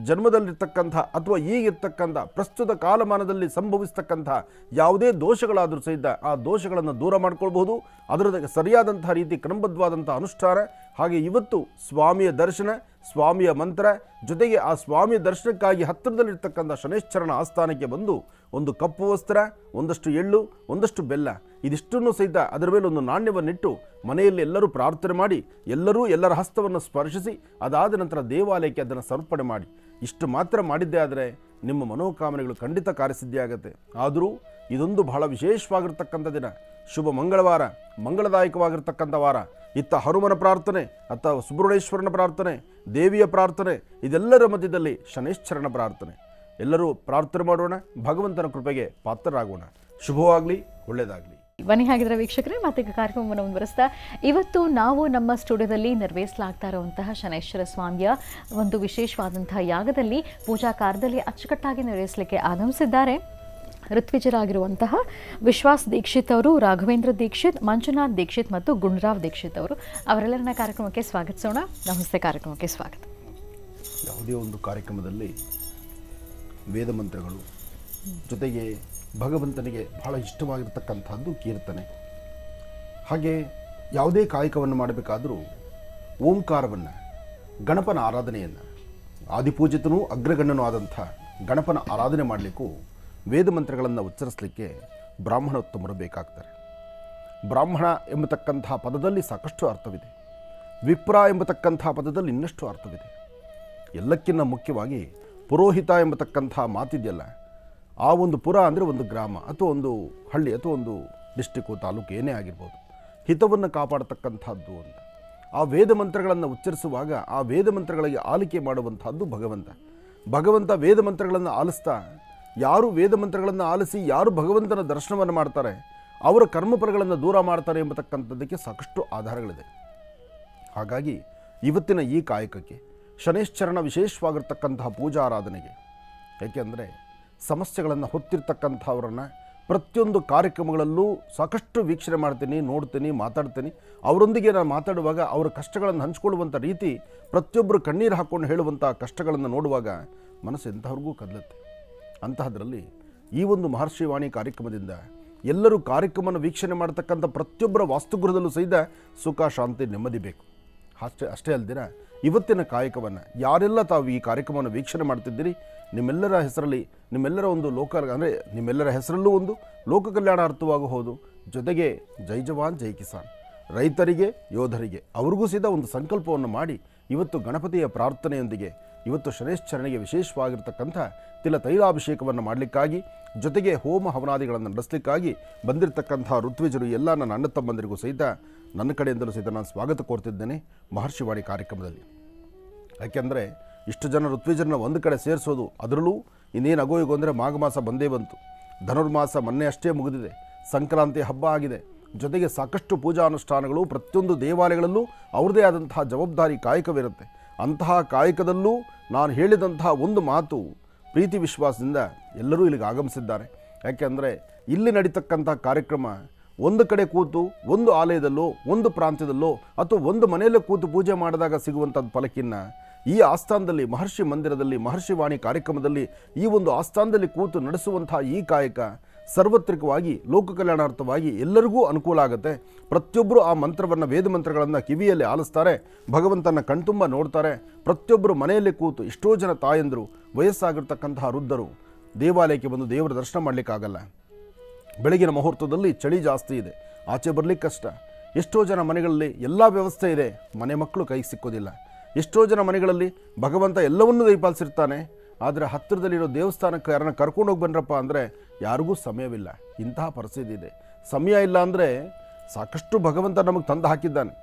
ಜನ್ಮದಲ್ಲಿರ್ತಕ್ಕಂಥ ಅಥವಾ ಈಗಿರ್ತಕ್ಕಂಥ ಪ್ರಸ್ತುತ ಕಾಲಮಾನದಲ್ಲಿ ಸಂಭವಿಸ್ತಕ್ಕಂಥ ಯಾವುದೇ ದೋಷಗಳಾದರೂ ಸಹಿತ ಆ ದೋಷಗಳನ್ನು ದೂರ ಮಾಡ್ಕೊಳ್ಬಹುದು. ಅದರ ಸರಿಯಾದಂಥ ರೀತಿ ಕ್ರಮಬದ್ಧವಾದಂಥ ಅನುಷ್ಠಾನ. ಹಾಗೆ ಇವತ್ತು ಸ್ವಾಮಿಯ ದರ್ಶನ, ಸ್ವಾಮಿಯ ಮಂತ್ರ ಜೊತೆಗೆ ಆ ಸ್ವಾಮಿಯ ದರ್ಶನಕ್ಕಾಗಿ ಹತ್ತಿರದಲ್ಲಿರ್ತಕ್ಕಂಥ ಶನೇಶ್ವರನ ಆಸ್ಥಾನಕ್ಕೆ ಬಂದು ಒಂದು ಕಪ್ಪು ವಸ್ತ್ರ, ಒಂದಷ್ಟು ಎಳ್ಳು, ಒಂದಷ್ಟು ಬೆಲ್ಲ ಇದಿಷ್ಟನ್ನು ಸಹಿತ ಅದರ ಮೇಲೆ ಒಂದು ನಾಣ್ಯವನ್ನಿಟ್ಟು ಮನೆಯಲ್ಲಿ ಎಲ್ಲರೂ ಪ್ರಾರ್ಥನೆ ಮಾಡಿ ಎಲ್ಲರ ಹಸ್ತವನ್ನು ಸ್ಪರ್ಶಿಸಿ ಅದಾದ ನಂತರ ದೇವಾಲಯಕ್ಕೆ ಅದನ್ನು ಸಮರ್ಪಣೆ ಮಾಡಿ. ಇಷ್ಟು ಮಾತ್ರ ಮಾಡಿದ್ದೇ ಆದರೆ ನಿಮ್ಮ ಮನೋಕಾಮನೆಗಳು ಖಂಡಿತ ಕಾರ್ಯಸಿದ್ಧಿಯಾಗತ್ತೆ. ಆದರೂ ಇದೊಂದು ಬಹಳ ವಿಶೇಷವಾಗಿರ್ತಕ್ಕಂಥ ದಿನ, ಶುಭ ಮಂಗಳವಾರ, ಮಂಗಳದಾಯಕವಾಗಿರ್ತಕ್ಕಂಥ ವಾರ. ಇತ್ತ ಹನುಮನ ಪ್ರಾರ್ಥನೆ, ಅತ್ತ ಸುಬ್ರಹ್ಮಣ್ಯೇಶ್ವರನ ಪ್ರಾರ್ಥನೆ, ದೇವಿಯ ಪ್ರಾರ್ಥನೆ, ಇದೆಲ್ಲರ ಮಧ್ಯದಲ್ಲಿ ಶನೇಶ್ವರನ ಪ್ರಾರ್ಥನೆ. ಎಲ್ಲರೂ ಪ್ರಾರ್ಥನೆ ಮಾಡೋಣ, ಭಗವಂತನ ಕೃಪೆಗೆ ಪಾತ್ರರಾಗೋಣ. ಶುಭವಾಗಲಿ, ಒಳ್ಳೆಯದಾಗಲಿ. ಬನ್ನಿ ಹಾಗಿದ್ರೆ ವೀಕ್ಷಕರೇ, ಮತ್ತೆ ಕಾರ್ಯಕ್ರಮವನ್ನು ಮುಂದುವರಿಸ್ತಾ ಇವತ್ತು ನಾವು ನಮ್ಮ ಸ್ಟುಡಿಯೋದಲ್ಲಿ ನೆರವೇರಿಸಲಾಗ್ತಾ ಇರುವಂತಹ ಶನೇಶ್ವರ ಸ್ವಾಮಿಯ ಒಂದು ವಿಶೇಷವಾದಂತಹ ಯಾಗದಲ್ಲಿ ಪೂಜಾ ಕಾರ್ಯದಲ್ಲಿ ಅಚ್ಚುಕಟ್ಟಾಗಿ ನೆರವೇರಿಸಲಿಕ್ಕೆ ಆಗಮಿಸಿದ್ದಾರೆ ಋತ್ವಿಜರಾಗಿರುವಂತಹ ವಿಶ್ವಾಸ್ ದೀಕ್ಷಿತ್ ಅವರು, ರಾಘವೇಂದ್ರ ದೀಕ್ಷಿತ್, ಮಂಜುನಾಥ್ ದೀಕ್ಷಿತ್ ಮತ್ತು ಗುಂಡ್ರಾವ್ ದೀಕ್ಷಿತ್ ಅವರು. ಅವರೆಲ್ಲರನ್ನ ಕಾರ್ಯಕ್ರಮಕ್ಕೆ ಸ್ವಾಗತಿಸೋಣ. ನಮಸ್ತೆ, ಕಾರ್ಯಕ್ರಮಕ್ಕೆ ಸ್ವಾಗತ. ಯಾವುದೇ ಒಂದು ಕಾರ್ಯಕ್ರಮದಲ್ಲಿ ವೇದ ಮಂತ್ರಗಳು ಜೊತೆಗೆ ಭಗವಂತನಿಗೆ ಬಹಳ ಇಷ್ಟವಾಗಿರ್ತಕ್ಕಂಥದ್ದು ಕೀರ್ತನೆ. ಹಾಗೆ ಯಾವುದೇ ಕಾಯಕವನ್ನು ಮಾಡಬೇಕಾದರೂ ಓಂಕಾರವನ್ನು, ಗಣಪನ ಆರಾಧನೆಯನ್ನು, ಆದಿಪೂಜಿತನೂ ಅಗ್ರಗಣ್ಯನೂ ಆದಂಥ ಗಣಪನ ಆರಾಧನೆ ಮಾಡಲಿಕ್ಕೂ ವೇದ ಮಂತ್ರಗಳನ್ನು ಉಚ್ಚರಿಸಲಿಕ್ಕೆ ಬ್ರಾಹ್ಮಣೋತ್ತಮರು ಬೇಕಾಗ್ತಾರೆ. ಬ್ರಾಹ್ಮಣ ಎಂಬತಕ್ಕಂಥ ಪದದಲ್ಲಿ ಸಾಕಷ್ಟು ಅರ್ಥವಿದೆ. ವಿಪ್ರ ಎಂಬತಕ್ಕಂಥ ಪದದಲ್ಲಿ ಇನ್ನಷ್ಟು ಅರ್ಥವಿದೆ. ಎಲ್ಲಕ್ಕಿಂತ ಮುಖ್ಯವಾಗಿ ಪುರೋಹಿತ ಎಂಬತಕ್ಕಂಥ ಮಾತಿದೆಯಲ್ಲ, ಆ ಒಂದು ಪುರ ಅಂದರೆ ಒಂದು ಗ್ರಾಮ ಅಥವಾ ಒಂದು ಹಳ್ಳಿ ಅಥವಾ ಒಂದು ಡಿಸ್ಟಿಕ್ಕು, ತಾಲೂಕು ಏನೇ ಆಗಿರ್ಬೋದು, ಹಿತವನ್ನು ಕಾಪಾಡತಕ್ಕಂಥದ್ದು ಅಂತ. ಆ ವೇದ ಮಂತ್ರಗಳನ್ನು ಉಚ್ಚರಿಸುವಾಗ ಆ ವೇದ ಮಂತ್ರಗಳಿಗೆ ಆಲಿಕೆ ಮಾಡುವಂಥದ್ದು ಭಗವಂತ ವೇದ ಮಂತ್ರಗಳನ್ನು ಆಲಿಸ್ತಾ, ಯಾರು ವೇದ ಮಂತ್ರಗಳನ್ನು ಆಲಿಸಿ ಯಾರು ಭಗವಂತನ ದರ್ಶನವನ್ನು ಮಾಡ್ತಾರೆ ಅವರ ಕರ್ಮಫಲಗಳನ್ನು ದೂರ ಮಾಡ್ತಾರೆ ಎಂಬತಕ್ಕಂಥದ್ದಕ್ಕೆ ಸಾಕಷ್ಟು ಆಧಾರಗಳಿದೆ. ಹಾಗಾಗಿ ಇವತ್ತಿನ ಈ ಕಾಯಕಕ್ಕೆ ಶನೇಶ್ವರನ ವಿಶೇಷವಾಗಿರ್ತಕ್ಕಂತಹ ಪೂಜಾ ಆರಾಧನೆಗೆ, ಏಕೆಂದರೆ ಸಮಸ್ಯೆಗಳನ್ನು ಹೊತ್ತಿರ್ತಕ್ಕಂಥವ್ರನ್ನು ಪ್ರತಿಯೊಂದು ಕಾರ್ಯಕ್ರಮಗಳಲ್ಲೂ ಸಾಕಷ್ಟು ವೀಕ್ಷಣೆ ಮಾಡ್ತೀನಿ, ನೋಡ್ತೀನಿ, ಮಾತಾಡ್ತೀನಿ. ಅವರೊಂದಿಗೆ ನಾನು ಮಾತಾಡುವಾಗ ಅವರ ಕಷ್ಟಗಳನ್ನು ಹಂಚಿಕೊಳ್ಳುವಂಥ ರೀತಿ, ಪ್ರತಿಯೊಬ್ಬರು ಕಣ್ಣೀರು ಹಾಕ್ಕೊಂಡು ಹೇಳುವಂಥ ಕಷ್ಟಗಳನ್ನು ನೋಡುವಾಗ ಮನಸ್ಸು ಎಂಥವ್ರಿಗೂ ಕದಲುತ್ತೆ. ಅಂತಹದ್ರಲ್ಲಿ ಈ ಒಂದು ಮಹರ್ಷಿವಾಣಿ ಕಾರ್ಯಕ್ರಮದಿಂದ ಎಲ್ಲರೂ ಕಾರ್ಯಕ್ರಮವನ್ನು ವೀಕ್ಷಣೆ ಮಾಡತಕ್ಕಂಥ ಪ್ರತಿಯೊಬ್ಬರ ವಾಸ್ತುಗೃಹದಲ್ಲೂ ಸಹಿತ ಸುಖ, ಶಾಂತಿ, ನೆಮ್ಮದಿ ಬೇಕು. ಅಷ್ಟೇ ಅಲ್ದಿರ ಇವತ್ತಿನ ಕಾಯಕವನ್ನು ಯಾರೆಲ್ಲ ತಾವು ಈ ಕಾರ್ಯಕ್ರಮವನ್ನು ವೀಕ್ಷಣೆ ಮಾಡ್ತಿದ್ದೀರಿ, ನಿಮ್ಮೆಲ್ಲರ ಹೆಸರಲ್ಲಿ, ನಿಮ್ಮೆಲ್ಲರ ಒಂದು ಅಂದರೆ ನಿಮ್ಮೆಲ್ಲರ ಹೆಸರಲ್ಲೂ ಒಂದು ಲೋಕ ಕಲ್ಯಾಣ ಅರ್ಥವಾಗಬಹುದು. ಜೊತೆಗೆ ಜೈ ಜವಾನ್ ಜೈ ಕಿಸಾನ್ ರೈತರಿಗೆ, ಯೋಧರಿಗೆ ಅವ್ರಿಗೂ ಸಹಿತ ಒಂದು ಸಂಕಲ್ಪವನ್ನು ಮಾಡಿ ಇವತ್ತು ಗಣಪತಿಯ ಪ್ರಾರ್ಥನೆಯೊಂದಿಗೆ ಇವತ್ತು ಶನೇಶ್ಚರನಿಗೆ ವಿಶೇಷವಾಗಿರ್ತಕ್ಕಂಥ ತೈಲಾಭಿಷೇಕವನ್ನು ಮಾಡಲಿಕ್ಕಾಗಿ, ಜೊತೆಗೆ ಹೋಮ ಹವನಾದಿಗಳನ್ನು ನಡೆಸಲಿಕ್ಕಾಗಿ ಬಂದಿರತಕ್ಕಂಥ ಋತ್ವಿಜರು ಎಲ್ಲ ನನ್ನ ಅಣ್ಣ ತಮ್ಮಂದರಿಗೂ ಸಹಿತ ನನ್ನ ಕಡೆಯಿಂದಲೂ ಸಹಿತ ನಾನು ಸ್ವಾಗತ ಕೋರ್ತಿದ್ದೇನೆ ಮಹರ್ಷಿವಾಣಿ ಕಾರ್ಯಕ್ರಮದಲ್ಲಿ. ಯಾಕೆಂದರೆ ಇಷ್ಟು ಜನ ಋತ್ವಿಜರನ್ನ ಒಂದು ಕಡೆ ಸೇರಿಸೋದು, ಅದರಲ್ಲೂ ಇನ್ನೇನು ಅಗೋಯಿಗೋ ಅಂದರೆ ಮಾಘ ಮಾಸ ಬಂದೇ ಬಂತು, ಧನುರ್ಮಾಸ ಮೊನ್ನೆ ಅಷ್ಟೇ ಮುಗಿದಿದೆ, ಸಂಕ್ರಾಂತಿ ಹಬ್ಬ ಆಗಿದೆ, ಜೊತೆಗೆ ಸಾಕಷ್ಟು ಪೂಜಾ ಅನುಷ್ಠಾನಗಳು ಪ್ರತಿಯೊಂದು ದೇವಾಲಯಗಳಲ್ಲೂ ಅವ್ರದ್ದೇ ಆದಂತಹ ಜವಾಬ್ದಾರಿ ಕಾಯಕವಿರುತ್ತೆ. ಅಂತಹ ಕಾಯಕದಲ್ಲೂ ನಾನು ಹೇಳಿದಂತಹ ಒಂದು ಮಾತು ಪ್ರೀತಿ ವಿಶ್ವಾಸದಿಂದ ಎಲ್ಲರೂ ಇಲ್ಲಿಗೆ ಆಗಮಿಸಿದ್ದಾರೆ. ಯಾಕೆಂದರೆ ಇಲ್ಲಿ ನಡೀತಕ್ಕಂಥ ಕಾರ್ಯಕ್ರಮ ಒಂದು ಕಡೆ ಕೂತು ಒಂದು ಆಲಯದಲ್ಲೋ ಒಂದು ಪ್ರಾಂತ್ಯದಲ್ಲೋ ಅಥವಾ ಒಂದು ಮನೆಯಲ್ಲೇ ಕೂತು ಪೂಜೆ ಮಾಡಿದಾಗ ಸಿಗುವಂಥದ್ದು ಫಲಕ್ಕಿನ್ನ ಈ ಆಸ್ಥಾನದಲ್ಲಿ ಮಹರ್ಷಿ ಮಂದಿರದಲ್ಲಿ ಮಹರ್ಷಿವಾಣಿ ಕಾರ್ಯಕ್ರಮದಲ್ಲಿ ಈ ಒಂದು ಆಸ್ಥಾನದಲ್ಲಿ ಕೂತು ನಡೆಸುವಂತಹ ಈ ಕಾಯಕ ಸರ್ವತ್ರಿಕವಾಗಿ ಲೋಕ ಕಲ್ಯಾಣಾರ್ಥವಾಗಿ ಎಲ್ಲರಿಗೂ ಅನುಕೂಲ ಆಗುತ್ತೆ. ಪ್ರತಿಯೊಬ್ಬರು ಆ ಮಂತ್ರವನ್ನು, ವೇದ ಮಂತ್ರಗಳನ್ನು ಕಿವಿಯಲ್ಲಿ ಆಲಿಸ್ತಾರೆ, ಭಗವಂತನ ಕಣ್ತುಂಬ ನೋಡ್ತಾರೆ. ಪ್ರತಿಯೊಬ್ಬರು ಮನೆಯಲ್ಲಿ ಕೂತು, ಎಷ್ಟೋ ಜನ ತಾಯಂದರು, ವಯಸ್ಸಾಗಿರ್ತಕ್ಕಂತಹ ವೃದ್ಧರು ದೇವಾಲಯಕ್ಕೆ ಬಂದು ದೇವರ ದರ್ಶನ ಮಾಡಲಿಕ್ಕಾಗಲ್ಲ. ಬೆಳಗಿನ ಮುಹೂರ್ತದಲ್ಲಿ ಚಳಿ ಜಾಸ್ತಿ ಇದೆ, ಆಚೆ ಬರಲಿಕ್ಕೆ ಕಷ್ಟ. ಎಷ್ಟೋ ಜನ ಮನೆಗಳಲ್ಲಿ ಎಲ್ಲ ವ್ಯವಸ್ಥೆ ಇದೆ, ಮನೆ ಮಕ್ಕಳು ಕೈಗೆ ಸಿಕ್ಕೋದಿಲ್ಲ. ಎಷ್ಟೋ ಜನ ಮನೆಗಳಲ್ಲಿ ಭಗವಂತ ಎಲ್ಲವನ್ನೂ ದಯಪಾಲಿಸಿರ್ತಾನೆ, ಆದರೆ ಹತ್ತಿರದಲ್ಲಿರೋ ದೇವಸ್ಥಾನಕ್ಕೆ ಯಾರನ್ನ ಕರ್ಕೊಂಡೋಗಿ ಬನ್ರಪ್ಪ ಅಂದರೆ ಯಾರಿಗೂ ಸಮಯವಿಲ್ಲ. ಇಂತಹ ಪರಿಸ್ಥಿತಿ ಇದೆ. ಸಮಯ ಇಲ್ಲ ಅಂದರೆ ಸಾಕಷ್ಟು ಭಗವಂತ ನಮಗೆ ತಂದು ಹಾಕಿದ್ದಾನೆ.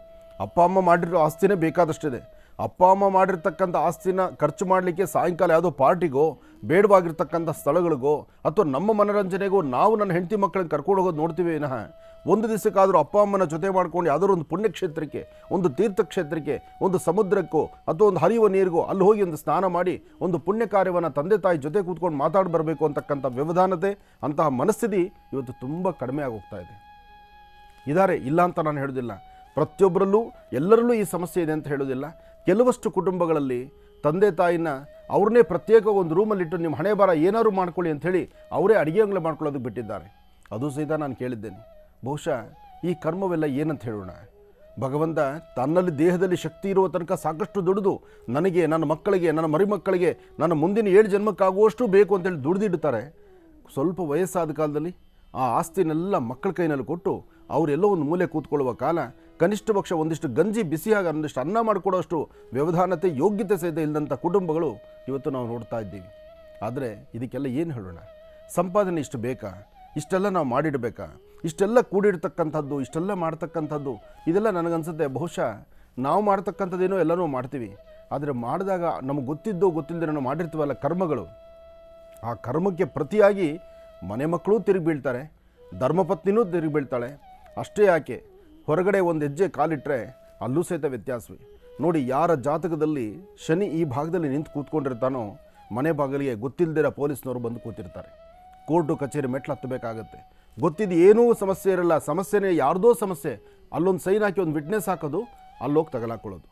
ಅಪ್ಪ ಅಮ್ಮ ಮಾಡಿರೋ ಆಸ್ತಿನೇ ಬೇಕಾದಷ್ಟಿದೆ. ಅಪ್ಪ ಅಮ್ಮ ಮಾಡಿರ್ತಕ್ಕಂಥ ಆಸ್ತಿನ ಖರ್ಚು ಮಾಡಲಿಕ್ಕೆ ಸಾಯಂಕಾಲ ಯಾವುದೋ ಪಾರ್ಟಿಗೋ, ಬೇಡವಾಗಿರ್ತಕ್ಕಂಥ ಸ್ಥಳಗಳಿಗೋ ಅಥವಾ ನಮ್ಮ ಮನೋರಂಜನೆಗೋ ನಾವು ನನ್ನ ಹೆಂಡತಿ ಮಕ್ಕಳನ್ನ ಕರ್ಕೊಂಡು ಹೋಗೋದು ನೋಡ್ತೀವಿ ವಿನಃ ಒಂದು ದಿವಸಕ್ಕಾದರೂ ಅಪ್ಪ ಅಮ್ಮನ ಜೊತೆ ಮಾಡ್ಕೊಂಡು ಯಾವುದಾದ್ರು ಒಂದು ಪುಣ್ಯಕ್ಷೇತ್ರಕ್ಕೆ, ಒಂದು ತೀರ್ಥಕ್ಷೇತ್ರಕ್ಕೆ, ಒಂದು ಸಮುದ್ರಕ್ಕೋ ಅಥವಾ ಒಂದು ಹರಿಯುವ ನೀರಿಗೋ ಅಲ್ಲಿ ಹೋಗಿ ಒಂದು ಸ್ನಾನ ಮಾಡಿ ಒಂದು ಪುಣ್ಯ ಕಾರ್ಯವನ್ನು ತಂದೆ ತಾಯಿ ಜೊತೆ ಕೂತ್ಕೊಂಡು ಮಾತಾಡಿ ಬರಬೇಕು ಅಂತಕ್ಕಂಥ ವ್ಯವಧಾನತೆ, ಅಂತಹ ಮನಸ್ಥಿತಿ ಇವತ್ತು ತುಂಬ ಕಡಿಮೆ ಆಗೋಗ್ತಾ ಇದೆ. ಇದ್ದಾರೆ, ಇಲ್ಲ ಅಂತ ನಾನು ಹೇಳೋದಿಲ್ಲ. ಪ್ರತಿಯೊಬ್ಬರಲ್ಲೂ ಎಲ್ಲರಲ್ಲೂ ಈ ಸಮಸ್ಯೆ ಇದೆ ಅಂತ ಹೇಳೋದಿಲ್ಲ. ಕೆಲವಷ್ಟು ಕುಟುಂಬಗಳಲ್ಲಿ ತಂದೆ ತಾಯಿನ ಅವ್ರನ್ನೇ ಪ್ರತ್ಯೇಕ ಒಂದು ರೂಮಲ್ಲಿಟ್ಟು ನಿಮ್ಮ ಹಣೆ ಬಾರ ಏನಾದ್ರು ಮಾಡ್ಕೊಳ್ಳಿ ಅಂಥೇಳಿ ಅವರೇ ಅಡುಗೆಗಳು ಮಾಡ್ಕೊಳ್ಳೋದಕ್ಕೆ ಬಿಟ್ಟಿದ್ದಾರೆ. ಅದು ಸಹಿತ ನಾನು ಕೇಳಿದ್ದೇನೆ. ಬಹುಶಃ ಈ ಕರ್ಮವೆಲ್ಲ ಏನಂತ ಹೇಳೋಣ. ಭಗವಂತ ತನ್ನಲ್ಲಿ ದೇಹದಲ್ಲಿ ಶಕ್ತಿ ಇರುವ ತನಕ ಸಾಕಷ್ಟು ದುಡಿದು ನನಗೆ, ನನ್ನ ಮಕ್ಕಳಿಗೆ, ನನ್ನ ಮರಿಮಕ್ಕಳಿಗೆ, ನನ್ನ ಮುಂದಿನ 7 ಜನ್ಮಕ್ಕಾಗುವಷ್ಟು ಬೇಕು ಅಂತೇಳಿ ದುಡಿದಿಡ್ತಾರೆ. ಸ್ವಲ್ಪ ವಯಸ್ಸಾದ ಕಾಲದಲ್ಲಿ ಆ ಆಸ್ತಿನೆಲ್ಲ ಮಕ್ಕಳ ಕೈನಲ್ಲಿ ಕೊಟ್ಟು ಅವರೆಲ್ಲೋ ಒಂದು ಮೂಲೆ ಕೂತ್ಕೊಳ್ಳುವ ಕಾಲ, ಕನಿಷ್ಠ ಪಕ್ಷ ಒಂದಿಷ್ಟು ಗಂಜಿ ಬಿಸಿಯಾಗಿ ಒಂದಿಷ್ಟು ಅನ್ನ ಮಾಡಿಕೊಡೋಷ್ಟು ವ್ಯವಧಾನತೆ, ಯೋಗ್ಯತೆ ಸಹಿತ ಇಲ್ಲದಂಥ ಕುಟುಂಬಗಳು ಇವತ್ತು ನಾವು ನೋಡ್ತಾ ಇದ್ದೀವಿ. ಆದರೆ ಇದಕ್ಕೆಲ್ಲ ಏನು ಹೇಳೋಣ? ಸಂಪಾದನೆ ಇಷ್ಟು ಬೇಕಾ? ಇಷ್ಟೆಲ್ಲ ನಾವು ಮಾಡಿಡಬೇಕಾ? ಇಷ್ಟೆಲ್ಲ ಕೂಡಿಡ್ತಕ್ಕಂಥದ್ದು, ಇಷ್ಟೆಲ್ಲ ಮಾಡ್ತಕ್ಕಂಥದ್ದು, ಇದೆಲ್ಲ ನನಗನ್ಸುತ್ತೆ ಬಹುಶಃ ನಾವು ಮಾಡ್ತಕ್ಕಂಥದ್ದೇನೋ ಎಲ್ಲನೂ ಮಾಡ್ತೀವಿ. ಆದರೆ ಮಾಡಿದಾಗ ನಮಗೆ ಗೊತ್ತಿದ್ದೋ ಗೊತ್ತಿಲ್ಲದೆ ನಾವು ಮಾಡಿರ್ತೀವಲ್ಲ ಕರ್ಮಗಳು, ಆ ಕರ್ಮಕ್ಕೆ ಪ್ರತಿಯಾಗಿ ಮನೆ ಮಕ್ಕಳು ತಿರುಗಿ ಬೀಳ್ತಾರೆ, ಧರ್ಮಪತ್ನಿನೂ ತಿರುಗಿ ಬೀಳ್ತಾಳೆ. ಅಷ್ಟೇ ಯಾಕೆ, ಹೊರಗಡೆ ಒಂದು ಹೆಜ್ಜೆ ಕಾಲಿಟ್ಟರೆ ಅಲ್ಲೂ ಸಹಿತ ವ್ಯತ್ಯಾಸವೇ. ನೋಡಿ, ಯಾರ ಜಾತಕದಲ್ಲಿ ಶನಿ ಈ ಭಾಗದಲ್ಲಿ ನಿಂತು ಕೂತ್ಕೊಂಡಿರ್ತಾನೋ ಮನೆ ಬಾಗಿಲಿಗೆ ಗೊತ್ತಿಲ್ಲದಿರೋ ಪೊಲೀಸ್ನವರು ಬಂದು ಕೂತಿರ್ತಾರೆ. ಕೋರ್ಟು ಕಚೇರಿ ಮೆಟ್ಲು ಹತ್ತಬೇಕಾಗತ್ತೆ. ಗೊತ್ತಿದ್ದು ಏನೂ ಸಮಸ್ಯೆ ಇರಲ್ಲ, ಸಮಸ್ಯೆನೇ ಯಾರ್ದೋ ಸಮಸ್ಯೆ, ಅಲ್ಲೊಂದು ಸೈನ್ ಹಾಕಿ ಒಂದು ವಿಟ್ನೆಸ್ ಹಾಕೋದು, ಅಲ್ಲೋಗಿ ತಗಲಾಕೊಳ್ಳೋದು.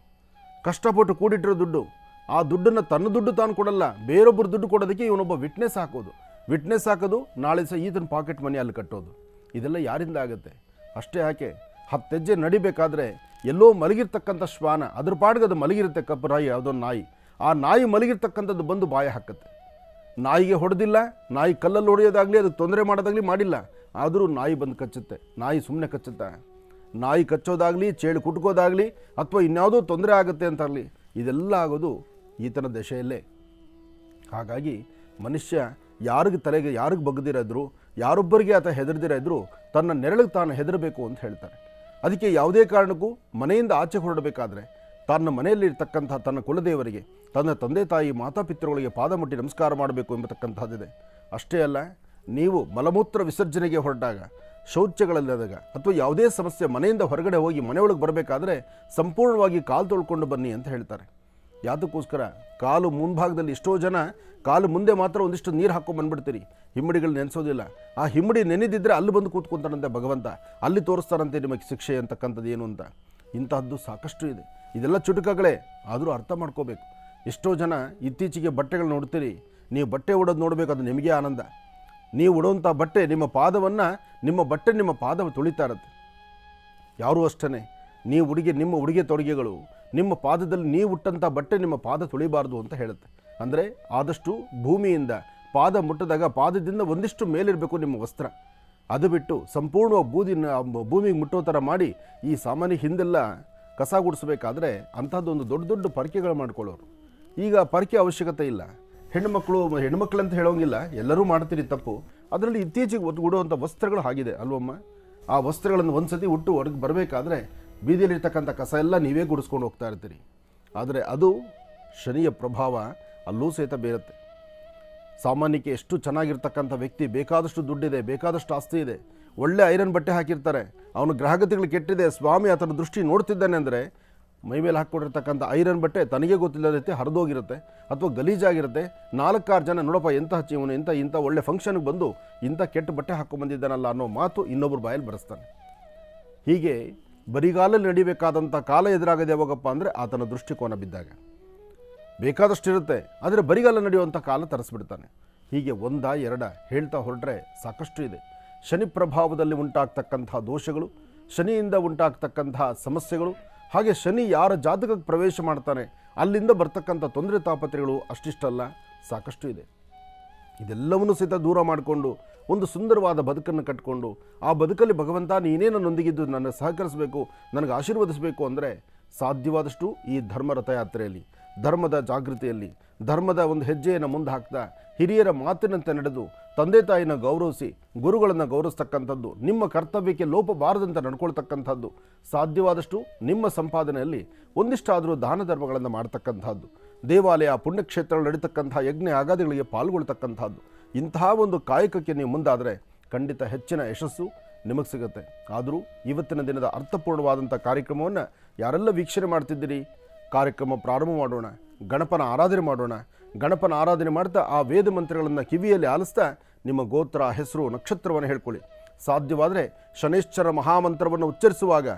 ಕಷ್ಟಪಟ್ಟು ಕೂಡಿಟ್ಟಿರೋ ದುಡ್ಡು, ಆ ದುಡ್ಡನ್ನು ತನ್ನ ದುಡ್ಡು ತಾನು ಕೊಡಲ್ಲ, ಬೇರೊಬ್ಬರು ದುಡ್ಡು ಕೊಡೋದಕ್ಕೆ ಇವನೊಬ್ಬ ವಿಟ್ನೆಸ್ ಹಾಕೋದು, ನಾಳೆ ಸಹ ಈತನ ಪಾಕೆಟ್ ಮನಿ ಅಲ್ಲಿ ಕಟ್ಟೋದು. ಇದೆಲ್ಲ ಯಾರಿಂದ ಆಗುತ್ತೆ? ಅಷ್ಟೇ ಯಾಕೆ, 10 ಹೆಜ್ಜೆ ನಡಿಬೇಕಾದ್ರೆ ಎಲ್ಲೋ ಮಲಗಿರ್ತಕ್ಕಂಥ ಶ್ವಾನ ಅದ್ರ ಪಾಡಿಗೆ ಅದು ಮಲಗಿರುತ್ತೆ, ಕಪ್ಪರಾಯಿ ಯಾವುದೋ ನಾಯಿ, ಆ ನಾಯಿ ಮಲಗಿರ್ತಕ್ಕಂಥದ್ದು ಬಂದು ಬಾಯ ಹಾಕುತ್ತೆ. ನಾಯಿಗೆ ಹೊಡೆದಿಲ್ಲ, ನಾಯಿ ಕಲ್ಲಲ್ಲಿ ಹೊಡೆಯೋದಾಗಲಿ ಅದಕ್ಕೆ ತೊಂದರೆ ಮಾಡೋದಾಗಲಿ ಮಾಡಿಲ್ಲ, ಆದರೂ ನಾಯಿ ಬಂದು ಕಚ್ಚುತ್ತೆ. ನಾಯಿ ಸುಮ್ಮನೆ ಕಚ್ಚುತ್ತೆ? ನಾಯಿ ಕಚ್ಚೋದಾಗಲಿ, ಚೇಳು ಕುಟ್ಕೋದಾಗಲಿ ಅಥವಾ ಇನ್ಯಾವುದೋ ತೊಂದರೆ ಆಗುತ್ತೆ ಅಂತಾಗಲಿ, ಇದೆಲ್ಲ ಆಗೋದು ಈತನ ದಶೆಯಲ್ಲೇ. ಹಾಗಾಗಿ ಮನುಷ್ಯ ಯಾರಿಗೆ ಬಗ್ದಿರೋದ್ರು, ಯಾರೊಬ್ಬರಿಗೆ ಆತ ಹೆದರ್ದಿರ ಇದ್ದರೂ ತನ್ನ ನೆರಳಿಗೆ ತಾನು ಹೆದರಬೇಕು ಅಂತ ಹೇಳ್ತಾರೆ. ಅದಕ್ಕೆ ಯಾವುದೇ ಕಾರಣಕ್ಕೂ ಮನೆಯಿಂದ ಆಚೆ ಹೊರಡಬೇಕಾದ್ರೆ ತನ್ನ ಮನೆಯಲ್ಲಿರ್ತಕ್ಕಂಥ ತನ್ನ ಕುಲದೇವರಿಗೆ, ತನ್ನ ತಂದೆ ತಾಯಿ ಮಾತಾಪಿತೃಗಳಿಗೆ ಪಾದ ಮುಟ್ಟಿ ನಮಸ್ಕಾರ ಮಾಡಬೇಕು ಎಂಬತಕ್ಕಂಥದ್ದಿದೆ. ಅಷ್ಟೇ ಅಲ್ಲ, ನೀವು ಮಲಮೂತ್ರ ವಿಸರ್ಜನೆಗೆ ಹೊರಟಾಗ, ಶೌಚಗಳಲ್ಲದಾಗ ಅಥವಾ ಯಾವುದೇ ಸಮಸ್ಯೆ ಮನೆಯಿಂದ ಹೊರಗಡೆ ಹೋಗಿ ಮನೆಯೊಳಗೆ ಬರಬೇಕಾದ್ರೆ ಸಂಪೂರ್ಣವಾಗಿ ಕಾಲು ತೊಳ್ಕೊಂಡು ಬನ್ನಿ ಅಂತ ಹೇಳ್ತಾರೆ. ಯಾತಕ್ಕೋಸ್ಕರ? ಕಾಲು ಮುಂಭಾಗದಲ್ಲಿ ಎಷ್ಟೋ ಜನ ಕಾಲು ಮುಂದೆ ಮಾತ್ರ ಒಂದಿಷ್ಟು ನೀರು ಹಾಕ್ಕೊಂಡು ಬಂದುಬಿಡ್ತೀರಿ, ಹಿಮ್ಮಡಿಗಳು ನೆನೆಸೋದಿಲ್ಲ. ಆ ಹಿಮ್ಮಡಿ ನೆನೆದಿದ್ದರೆ ಅಲ್ಲಿ ಬಂದು ಕೂತ್ಕೊಂತಾನಂತೆ ಭಗವಂತ, ಅಲ್ಲಿ ತೋರಿಸ್ತಾರಂತೆ ನಿಮಗೆ ಶಿಕ್ಷೆ ಅಂತಕ್ಕಂಥದ್ದು ಏನು ಅಂತ. ಇಂತಹದ್ದು ಸಾಕಷ್ಟು ಇದೆ. ಇದೆಲ್ಲ ಚುಟುಕಗಳೇ, ಆದರೂ ಅರ್ಥ ಮಾಡ್ಕೋಬೇಕು. ಎಷ್ಟೋ ಜನ ಇತ್ತೀಚೆಗೆ ಬಟ್ಟೆಗಳು ನೋಡ್ತೀರಿ, ನೀವು ಬಟ್ಟೆ ಉಡೋದು ನೋಡಬೇಕು, ಅದು ನಿಮಗೆ ಆನಂದ. ನೀವು ಉಡೋವಂಥ ಬಟ್ಟೆ ನಿಮ್ಮ ಪಾದ ತುಳಿತಾ ಇರುತ್ತೆ. ಯಾರೂ ಅಷ್ಟೇ, ನಿಮ್ಮ ಉಡುಗೆ ತೊಡುಗೆಗಳು ನಿಮ್ಮ ಪಾದದಲ್ಲಿ ನೀವು ಉಟ್ಟಂಥ ಬಟ್ಟೆ ನಿಮ್ಮ ಪಾದ ತುಳಿಬಾರ್ದು ಅಂತ ಹೇಳುತ್ತೆ. ಅಂದರೆ ಆದಷ್ಟು ಭೂಮಿಯಿಂದ ಪಾದ ಮುಟ್ಟಿದಾಗ ಪಾದದಿಂದ ಒಂದಿಷ್ಟು ಮೇಲಿರಬೇಕು ನಿಮ್ಮ ವಸ್ತ್ರ. ಅದು ಬಿಟ್ಟು ಸಂಪೂರ್ಣವಾಗಿ ಭೂಮಿಗೆ ಮುಟ್ಟೋ ಥರ ಮಾಡಿ ಈ ಸಾಮಾನ್ಯ ಹಿಂದೆಲ್ಲ ಕಸ ಗುಡಿಸ್ಬೇಕಾದ್ರೆ ಅಂಥದ್ದೊಂದು ದೊಡ್ಡ ದೊಡ್ಡ ಪರಕೆಗಳು ಮಾಡ್ಕೊಳ್ಳೋರು. ಈಗ ಪರಕೆ ಅವಶ್ಯಕತೆ ಇಲ್ಲ. ಹೆಣ್ಮಕ್ಳಂತ ಹೇಳೋಂಗಿಲ್ಲ, ಎಲ್ಲರೂ ಮಾಡ್ತೀರಿ ತಪ್ಪು. ಅದರಲ್ಲಿ ಇತ್ತೀಚೆಗೆ ಉಡುವಂಥ ವಸ್ತ್ರಗಳು ಆಗಿದೆ ಅಲ್ವಮ್ಮ. ಆ ವಸ್ತ್ರಗಳನ್ನು ಒಂದು ಸತಿ ಉಟ್ಟು ಹೊರಗೆ ಬರಬೇಕಾದ್ರೆ ಬೀದಿಯಲ್ಲಿರ್ತಕ್ಕಂಥ ಕಸ ಎಲ್ಲ ನೀವೇ ಗುಡಿಸ್ಕೊಂಡು ಹೋಗ್ತಾ ಇರ್ತೀರಿ. ಆದರೆ ಅದು ಶನಿಯ ಪ್ರಭಾವ ಅಲ್ಲೂ ಸಹಿತ ಬೇರುತ್ತೆ. ಸಾಮಾನ್ಯಕ್ಕೆ ಎಷ್ಟು ಚೆನ್ನಾಗಿರ್ತಕ್ಕಂಥ ವ್ಯಕ್ತಿ, ಬೇಕಾದಷ್ಟು ದುಡ್ಡಿದೆ, ಬೇಕಾದಷ್ಟು ಆಸ್ತಿ ಇದೆ, ಒಳ್ಳೆ ಐರನ್ ಬಟ್ಟೆ ಹಾಕಿರ್ತಾರೆ, ಅವನು ಗ್ರಹಗತಿಗಳು ಕೆಟ್ಟಿದೆ, ಸ್ವಾಮಿ ಆತನ ದೃಷ್ಟಿ ನೋಡ್ತಿದ್ದಾನೆ ಅಂದರೆ ಮೈಮೇಲೆ ಹಾಕ್ಕೊಂಡಿರ್ತಕ್ಕಂಥ ಐರನ್ ಬಟ್ಟೆ ತನಗೆ ಗೊತ್ತಿಲ್ಲದ ರೀತಿ ಹರಿದೋಗಿರುತ್ತೆ ಅಥವಾ ಗಲೀಜಾಗಿರುತ್ತೆ. 4-6 ಜನ ನೋಡಪ್ಪ ಎಂಥ ಇವನು ಇಂಥ ಒಳ್ಳೆ ಫಂಕ್ಷನ್ಗೆ ಬಂದು ಇಂಥ ಕೆಟ್ಟ ಬಟ್ಟೆ ಹಾಕ್ಕೊಂಡ್ಬಂದಿದ್ದಾನಲ್ಲ ಅನ್ನೋ ಮಾತು ಇನ್ನೊಬ್ಬರು ಬಾಯಲ್ಲಿ ಬರೆಸ್ತಾನೆ. ಹೀಗೆ ಬರಿಗಾಲಲ್ಲಿ ನಡಿಬೇಕಾದಂಥ ಕಾಲ ಎದುರಾಗದೆ ಯಾವಾಗಪ್ಪ ಅಂದರೆ ಆತನ ದೃಷ್ಟಿಕೋನ ಬಿದ್ದಾಗ. ಬೇಕಾದಷ್ಟಿರುತ್ತೆ, ಆದರೆ ಬರಿಗಾಲ ನಡೆಯುವಂಥ ಕಾಲ ತರಿಸ್ಬಿಡ್ತಾನೆ. ಹೀಗೆ 1-2 ಹೇಳ್ತಾ ಹೊರಟ್ರೆ ಸಾಕಷ್ಟು ಇದೆ. ಶನಿ ಪ್ರಭಾವದಲ್ಲಿ ಉಂಟಾಗ್ತಕ್ಕಂಥ ದೋಷಗಳು, ಶನಿಯಿಂದ ಉಂಟಾಗ್ತಕ್ಕಂತಹ ಸಮಸ್ಯೆಗಳು, ಹಾಗೆ ಶನಿ ಯಾರ ಜಾತಕಕ್ಕೆ ಪ್ರವೇಶ ಮಾಡ್ತಾನೆ ಅಲ್ಲಿಂದ ಬರ್ತಕ್ಕಂಥ ತೊಂದರೆ ತಾಪತ್ರೆಗಳು ಅಷ್ಟಿಷ್ಟಲ್ಲ, ಸಾಕಷ್ಟು ಇದೆ. ಇದೆಲ್ಲವನ್ನೂ ಸಹಿತ ದೂರ ಮಾಡಿಕೊಂಡು ಒಂದು ಸುಂದರವಾದ ಬದುಕನ್ನು ಕಟ್ಟಿಕೊಂಡು ಆ ಬದುಕಲ್ಲಿ ಭಗವಂತ ನೀನೇ ನನ್ನೊಂದಿಗಿದ್ದು ನನ್ನ ಸಹಕರಿಸಬೇಕು, ನನಗೆ ಆಶೀರ್ವದಿಸಬೇಕು ಅಂದರೆ ಸಾಧ್ಯವಾದಷ್ಟು ಈ ಧರ್ಮ ರಥಯಾತ್ರೆಯಲ್ಲಿ, ಧರ್ಮದ ಜಾಗೃತಿಯಲ್ಲಿ, ಧರ್ಮದ ಒಂದು ಹೆಜ್ಜೆಯನ್ನು ಮುಂದೆ ಹಾಕ್ತಾ ಹಿರಿಯರ ಮಾತಿನಂತೆ ನಡೆದು ತಂದೆ ತಾಯಿನ ಗೌರವಿಸಿ ಗುರುಗಳನ್ನು ಗೌರವಿಸ್ತಕ್ಕಂಥದ್ದು, ನಿಮ್ಮ ಕರ್ತವ್ಯಕ್ಕೆ ಲೋಪ ಬಾರದಂತೆ ನಡ್ಕೊಳ್ತಕ್ಕಂಥದ್ದು, ಸಾಧ್ಯವಾದಷ್ಟು ನಿಮ್ಮ ಸಂಪಾದನೆಯಲ್ಲಿ ಒಂದಿಷ್ಟಾದರೂ ದಾನ ಧರ್ಮಗಳನ್ನು ಮಾಡ್ತಕ್ಕಂಥದ್ದು, ದೇವಾಲಯ ಪುಣ್ಯಕ್ಷೇತ್ರಗಳು ನಡೀತಕ್ಕಂಥ ಯಜ್ಞ ಆಗಾದಿಗಳಿಗೆ ಪಾಲ್ಗೊಳ್ತಕ್ಕಂಥದ್ದು, ಇಂತಹ ಒಂದು ಕಾಯಕಕ್ಕೆ ನೀವು ಮುಂದಾದರೆ ಖಂಡಿತ ಹೆಚ್ಚಿನ ಯಶಸ್ಸು ನಿಮಗೆ ಸಿಗುತ್ತೆ. ಆದರೂ ಇವತ್ತಿನ ದಿನದ ಅರ್ಥಪೂರ್ಣವಾದಂಥ ಕಾರ್ಯಕ್ರಮವನ್ನು ಯಾರೆಲ್ಲ ವೀಕ್ಷಣೆ ಮಾಡ್ತಿದ್ದೀರಿ, ಕಾರ್ಯಕ್ರಮ ಪ್ರಾರಂಭ ಮಾಡೋಣ. ಗಣಪನ ಆರಾಧನೆ ಮಾಡೋಣ. ಗಣಪನ ಆರಾಧನೆ ಮಾಡ್ತಾ ಆ ವೇದ ಮಂತ್ರಗಳನ್ನು ಕಿವಿಯಲ್ಲಿ ಆಲಿಸ್ತಾ ನಿಮ್ಮ ಗೋತ್ರ, ಹೆಸರು, ನಕ್ಷತ್ರವನ್ನು ಹೇಳ್ಕೊಳ್ಳಿ. ಸಾಧ್ಯವಾದರೆ ಶನೈಶ್ಚರ ಮಹಾಮಂತ್ರವನ್ನು ಉಚ್ಚರಿಸುವಾಗ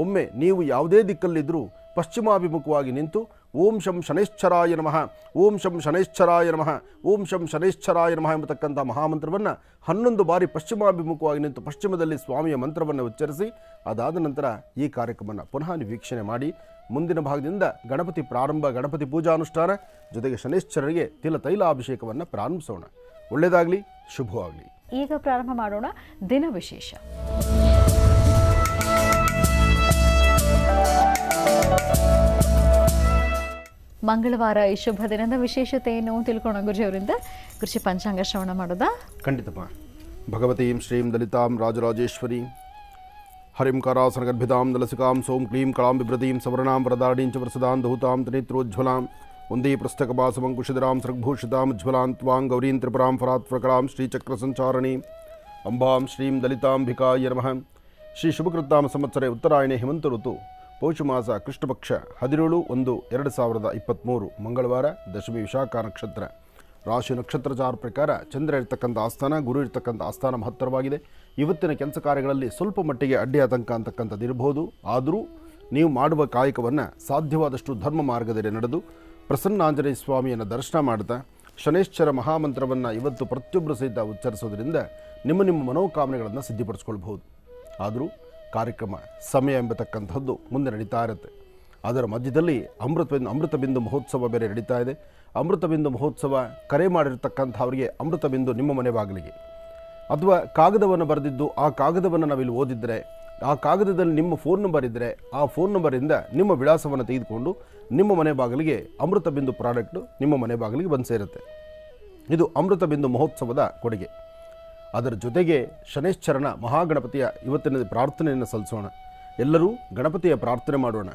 ಒಮ್ಮೆ ನೀವು ಯಾವುದೇ ದಿಕ್ಕಲ್ಲಿದ್ದರೂ ಪಶ್ಚಿಮಾಭಿಮುಖವಾಗಿ ನಿಂತು ಓಂ ಶಂ ಶನೈಶ್ಚರಾಯ ನಮಃ, ಓಂ ಶಂ ಶನೈಶ್ಚರಾಯ ನಮಃ, ಓಂ ಶಂ ಶನೈಶ್ಚರಾಯ ನಮಃ ಎಂಬತಕ್ಕಂಥ ಮಹಾಮಂತ್ರವನ್ನು 11 ಬಾರಿ ಪಶ್ಚಿಮಾಭಿಮುಖವಾಗಿ ನಿಂತು ಪಶ್ಚಿಮದಲ್ಲಿ ಸ್ವಾಮಿಯ ಮಂತ್ರವನ್ನು ಉಚ್ಚರಿಸಿ ಅದಾದ ನಂತರ ಈ ಕಾರ್ಯಕ್ರಮವನ್ನು ಪುನಃ ವೀಕ್ಷಣೆ ಮಾಡಿ. ಮುಂದಿನ ಭಾಗದಿಂದ ಗಣಪತಿ ಪ್ರಾರಂಭ, ಗಣಪತಿ ಪೂಜಾನುಷ್ಠಾನ ಜೊತೆಗೆ ಶನೈಶ್ಚರರಿಗೆ ತೈಲಾಭಿಷೇಕವನ್ನು ಪ್ರಾರಂಭಿಸೋಣ. ಒಳ್ಳೆಯದಾಗಲಿ, ಶುಭವಾಗಲಿ. ಈಗ ಪ್ರಾರಂಭ ಮಾಡೋಣ ದಿನ ವಿಶೇಷ. ಮಂಗಳವಾರ ಈ ಶುಭ ದಿನದ ವಿಶೇಷತೆ ಏನು ತಿಳ್ಕೊಳ್ಳೋಣ ಗುರುಜಿಯವರಿಂದ. ಗುರುಜಿ ಪಂಚಾಂಗ ಶ್ರವಣ ಮಾಡೋದಾ? ಖಂಡಿತಪ್ಪ. ಭಗವತೀಂ ಶ್ರೀಂ ದಲಿತಾಂ ರಾಜರಾಜೇಶ್ವರಿ ಹರಿಂ ಕರಾಸನಗರ್ಭಿತಾಂ ದಲಸಿಕಾಂ ಸೋಂ ಕ್ಲೀಂ ಕಳಾಂ ಬಿಭ್ರತೀಂ ಸವರ್ಣಾಂ ವರದಾಢೀಂ ಚ ವರಸದಾಂ ದಹುತಾಂ ತ್ರಿನೇತ್ರೋಜ್ವಲಾಂ ವಂದೇ ಪೃಷ್ಠಕಪಾಸಮಂಕುಶಿಧರಾಂ ಸೃಗ್ಭೂಷಿತಾಂ ಉಜ್ವಲಾಂ ತ್ವಾಂ ಗೌರೀಂ ತ್ರಿಪುರಾಂ ಫರಾತ್ಫ್ರಕಳಾಂ ಶ್ರೀಚಕ್ರಸಂಚಾರಣೀಂ ಅಂಬಾಂ ಶ್ರೀಂ ದಲಿತಾಂಬಿಕಾಯ ನಮಃ. ಶ್ರೀ ಶುಭಕೃತ್ತಾಮ ಸಂವತ್ಸರೆ ಉತ್ತರಾಯಣೆ ಹೇಮಂತ ಋತು ಪೌಷಮಾಸ ಕೃಷ್ಣಪಕ್ಷ 17/1/2023 ಮಂಗಳವಾರ, ದಶಮಿ ವಿಶಾಖ ನಕ್ಷತ್ರ. ರಾಶಿ ನಕ್ಷತ್ರಚಾರ ಪ್ರಕಾರ ಚಂದ್ರ ಇರ್ತಕ್ಕಂಥ ಆಸ್ಥಾನ, ಗುರು ಇರ್ತಕ್ಕಂಥ ಆಸ್ಥಾನ ಮಹತ್ತರವಾಗಿದೆ. ಇವತ್ತಿನ ಕೆಲಸ ಕಾರ್ಯಗಳಲ್ಲಿ ಸ್ವಲ್ಪ ಮಟ್ಟಿಗೆ ಅಡ್ಡಿ ಆತಂಕ ಅಂತಕ್ಕಂಥದ್ದು ಇರಬಹುದು. ಆದರೂ ನೀವು ಮಾಡುವ ಕಾಯಕವನ್ನು ಸಾಧ್ಯವಾದಷ್ಟು ಧರ್ಮ ಮಾರ್ಗದಲ್ಲಿ ನಡೆದು ಪ್ರಸನ್ನಾಂಜನೇಯ ಸ್ವಾಮಿಯನ್ನು ದರ್ಶನ ಮಾಡ್ತಾ ಶನೈಶ್ಚರ ಮಹಾಮಂತ್ರವನ್ನು ಇವತ್ತು ಪ್ರತಿಯೊಬ್ಬರು ಸಹಿತ ಉಚ್ಚರಿಸೋದ್ರಿಂದ ನಿಮ್ಮ ಮನೋಕಾಮನೆಗಳನ್ನು ಸಿದ್ಧಿಪಡಿಸ್ಕೊಳ್ಬಹುದು. ಆದರೂ ಕಾರ್ಯಕ್ರಮ ಸಮಯ ಎಂಬತಕ್ಕಂಥದ್ದು ಮುಂದೆ ನಡೀತಾ ಇರುತ್ತೆ. ಅದರ ಮಧ್ಯದಲ್ಲಿ ಅಮೃತ ಬಿಂದು ಮಹೋತ್ಸವ ಬೇರೆ ನಡೀತಾ ಇದೆ. ಅಮೃತ ಬಿಂದು ಮಹೋತ್ಸವ ಕರೆ ಮಾಡಿರ್ತಕ್ಕಂಥವರಿಗೆ ಅಮೃತ ಬಿಂದು ನಿಮ್ಮ ಮನೆ ಬಾಗಿಲಿಗೆ, ಅಥವಾ ಕಾಗದವನ್ನು ಬರೆದಿದ್ದು ಆ ಕಾಗದವನ್ನು ನಾವಿಲ್ಲಿ ಓದಿದರೆ ಆ ಕಾಗದದಲ್ಲಿ ನಿಮ್ಮ ಫೋನ್ ನಂಬರ್ ಇದ್ದರೆ ಆ ಫೋನ್ ನಂಬರಿಂದ ನಿಮ್ಮ ವಿಳಾಸವನ್ನು ತೆಗೆದುಕೊಂಡು ನಿಮ್ಮ ಮನೆ ಬಾಗಿಲಿಗೆ ಅಮೃತ ಬಿಂದು ಪ್ರಾಡಕ್ಟು ನಿಮ್ಮ ಮನೆ ಬಾಗಿಲಿಗೆ ಬಂದು ಸೇರುತ್ತೆ. ಇದು ಅಮೃತ ಬಿಂದು ಮಹೋತ್ಸವದ ಕೊಡುಗೆ. ಅದರ ಜೊತೆಗೆ ಶನೈಶ್ಚರನ ಮಹಾಗಣಪತಿಯ ಇವತ್ತಿನ ಪ್ರಾರ್ಥನೆಯನ್ನು ಸಲ್ಲಿಸೋಣ. ಎಲ್ಲರೂ ಗಣಪತಿಯ ಪ್ರಾರ್ಥನೆ ಮಾಡೋಣ.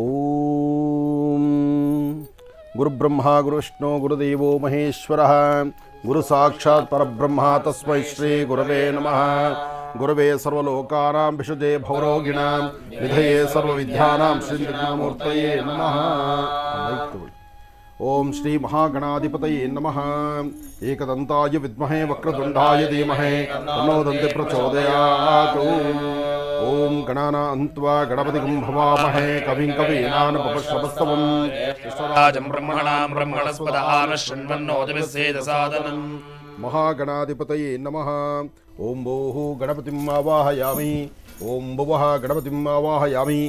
ಓಂ ಗುರುಬ್ರಹ್ಮ ಗುರುವಿಷ್ಣು ಗುರುದೇವೋ ಮಹೇಶ್ವರ ಗುರು ಸಾಕ್ಷಾತ್ ಪರಬ್ರಹ್ಮ ತಸ್ಮೈ ಶ್ರೀ ಗುರವೇ ನಮಃ. ಗುರವೇ ಸರ್ವಲೋಕಾನಾಂ ವಿಶುದ್ಧೇ ಭವರೋಗಿಣಾಂ ವಿಧಯೇ ಸರ್ವವಿದ್ಯಾನಾಂ ಶ್ರೀಮೂರ್ತಯೇ ನಮಃ. ಓಂ ಶ್ರೀ ಮಹಾಗಣಾಧಿಪತಯೇ ನಮಃ. ಏಕದಂತಾಯ ವಿದ್ಮಹೇ ವಕ್ರತುಂಡಾಯ ಧೀಮಹಿ ತನ್ನೋ ದಂತಿ ಪ್ರಚೋದಯಾತ್. ಓಂ ಗಣಾನಾನ್ತ್ವಾ ಗಣಪತಿಂ ಭವಾಮಹೇ ಕವಿಂ ಕವೀನಾನುಪಶ್ರವಸ್ತವಂ ವಿಶ್ವರಾಜಂ ಬ್ರಹ್ಮಣಾಂ ಬ್ರಹ್ಮಣಸ್ಪದಾನ ಶೃಣ್ವನ್ನೋತಿಭಿಸ್ಸೇದ ಸಾದನಂ. ಮಹಾಗಣಾಧಿಪತಯೇ ನಮಃ. ಓಂ ಭೂಃ ಗಣಪತಿಂ ಆವಾಹಯಾಮಿ. ಓಂ ಭುವಃ ಗಣಪತಿಂ ಆವಾಹಯಾಮಿ.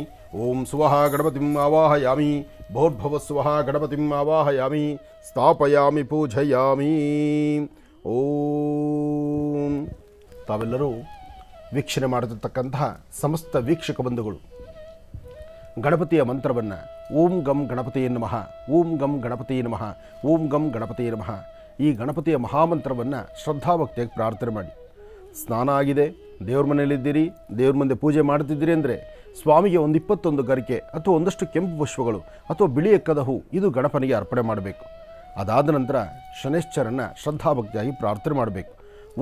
ಓಂ ಸುವಃ ಗಣಪತಿಂ ಆವಾಹಯಾಮಿ. ಭೋರ್ಭವಸ್ವಃ ಗಣಪತಿಂ ಆವಾಹಯಾಮಿ. ಸ್ಥಾಪಯಾಮಿ ಪೂಜಯಾಮಿ. ಓಂ. ತಾವೆಲ್ಲರೂ ವೀಕ್ಷಣೆ ಮಾಡತಕ್ಕಂತಹ ಸಮಸ್ತ ವೀಕ್ಷಕ ಬಂಧುಗಳು ಗಣಪತಿಯ ಮಂತ್ರವನ್ನು ಓಂ ಗಂ ಗಣಪತಿಯೇ ನಮಃ, ಓಂ ಗಂ ಗಣಪತಿಯೇ ನಮಃ, ಓಂ ಗಂ ಗಣಪತಿಯೇ ನಮಃ ಈ ಗಣಪತಿಯ ಮಹಾಮಂತ್ರವನ್ನು ಶ್ರದ್ಧಾಭಕ್ತಿಯಾಗಿ ಪ್ರಾರ್ಥನೆ ಮಾಡಿ. ಸ್ನಾನ ಆಗಿದೆ, ದೇವ್ರ ಮನೆಯಲ್ಲಿದ್ದೀರಿ, ದೇವ್ರ ಮುಂದೆ ಪೂಜೆ ಮಾಡ್ತಿದ್ದೀರಿ ಅಂದರೆ ಸ್ವಾಮಿಗೆ ಒಂದು 21 ಗರಿಕೆ ಅಥವಾ ಒಂದಷ್ಟು ಕೆಂಪು ಪುಷ್ಪಗಳು ಅಥವಾ ಬಿಳಿ ಎಕ್ಕದ ಹೂ ಇದು ಗಣಪನಿಗೆ ಅರ್ಪಣೆ ಮಾಡಬೇಕು. ಅದಾದ ನಂತರ ಶನೈಶ್ಚರನ್ನು ಶ್ರದ್ಧಾಭಕ್ತಿಯಾಗಿ ಪ್ರಾರ್ಥನೆ ಮಾಡಬೇಕು.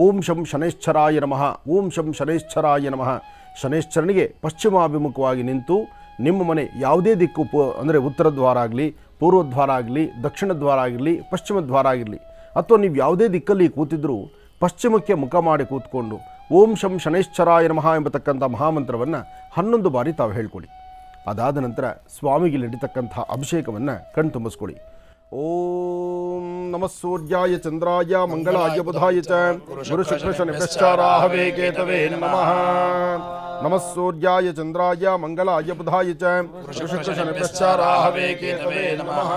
ಓಂ ಶಂ ಶನೈಶ್ಚರಾಯ ನಮಃ, ಓಂ ಶಂ ಶನೈಶ್ಚರಾಯ ನಮಃ. ಶನೈಶ್ಚರನಿಗೆ ಪಶ್ಚಿಮಾಭಿಮುಖವಾಗಿ ನಿಂತು ನಿಮ್ಮ ಮನೆ ಯಾವುದೇ ದಿಕ್ಕು ಅಂದರೆ ಉತ್ತರ ದ್ವಾರ ಆಗಲಿ, ಪೂರ್ವ ದ್ವಾರ ಆಗಲಿ, ದಕ್ಷಿಣ ದ್ವಾರ ಆಗಿರಲಿ, ಪಶ್ಚಿಮ ದ್ವಾರ ಆಗಿರಲಿ ಅಥವಾ ನೀವು ಯಾವುದೇ ದಿಕ್ಕಲ್ಲಿ ಕೂತಿದ್ದರೂ ಪಶ್ಚಿಮಕ್ಕೆ ಮುಖ ಮಾಡಿ ಕೂತ್ಕೊಂಡು ಓಂ ಶಂ ಶನೈಶ್ಚರಾಯ ನಮಃ ಎಂಬತಕ್ಕಂಥ ಮಹಾಮಂತ್ರವನ್ನು 11 ಬಾರಿ ತಾವು ಹೇಳ್ಕೊಳ್ಳಿ. ಅದಾದ ನಂತರ ಸ್ವಾಮಿಗೆ ನಡೀತಕ್ಕಂಥ ಅಭಿಷೇಕವನ್ನು ಕಣ್ತುಂಬಿಸ್ಕೊಳ್ಳಿ. ಓಂ ನಮಃ ಸೂರ್ಯಾಯ ಚಂದ್ರಾಯ ಮಂಗಳಾಯ ಬುಧಾಯ ಚ ಗುರು ಶುಕ್ರ ಶನಿಶ್ಚಾರಾಹವೇ ಕೇತವೇ ನಮಃ. ನಮಃ ಸೂರ್ಯಾಯ ಚಂದ್ರಾಯ ಮಂಗಳಾಯ ಬುಧಾಯ ಚ ಗುರು ಶುಕ್ರ ಶನಿಶ್ಚಾರಾಹವೇ ಕೇತವೇ ನಮಃ.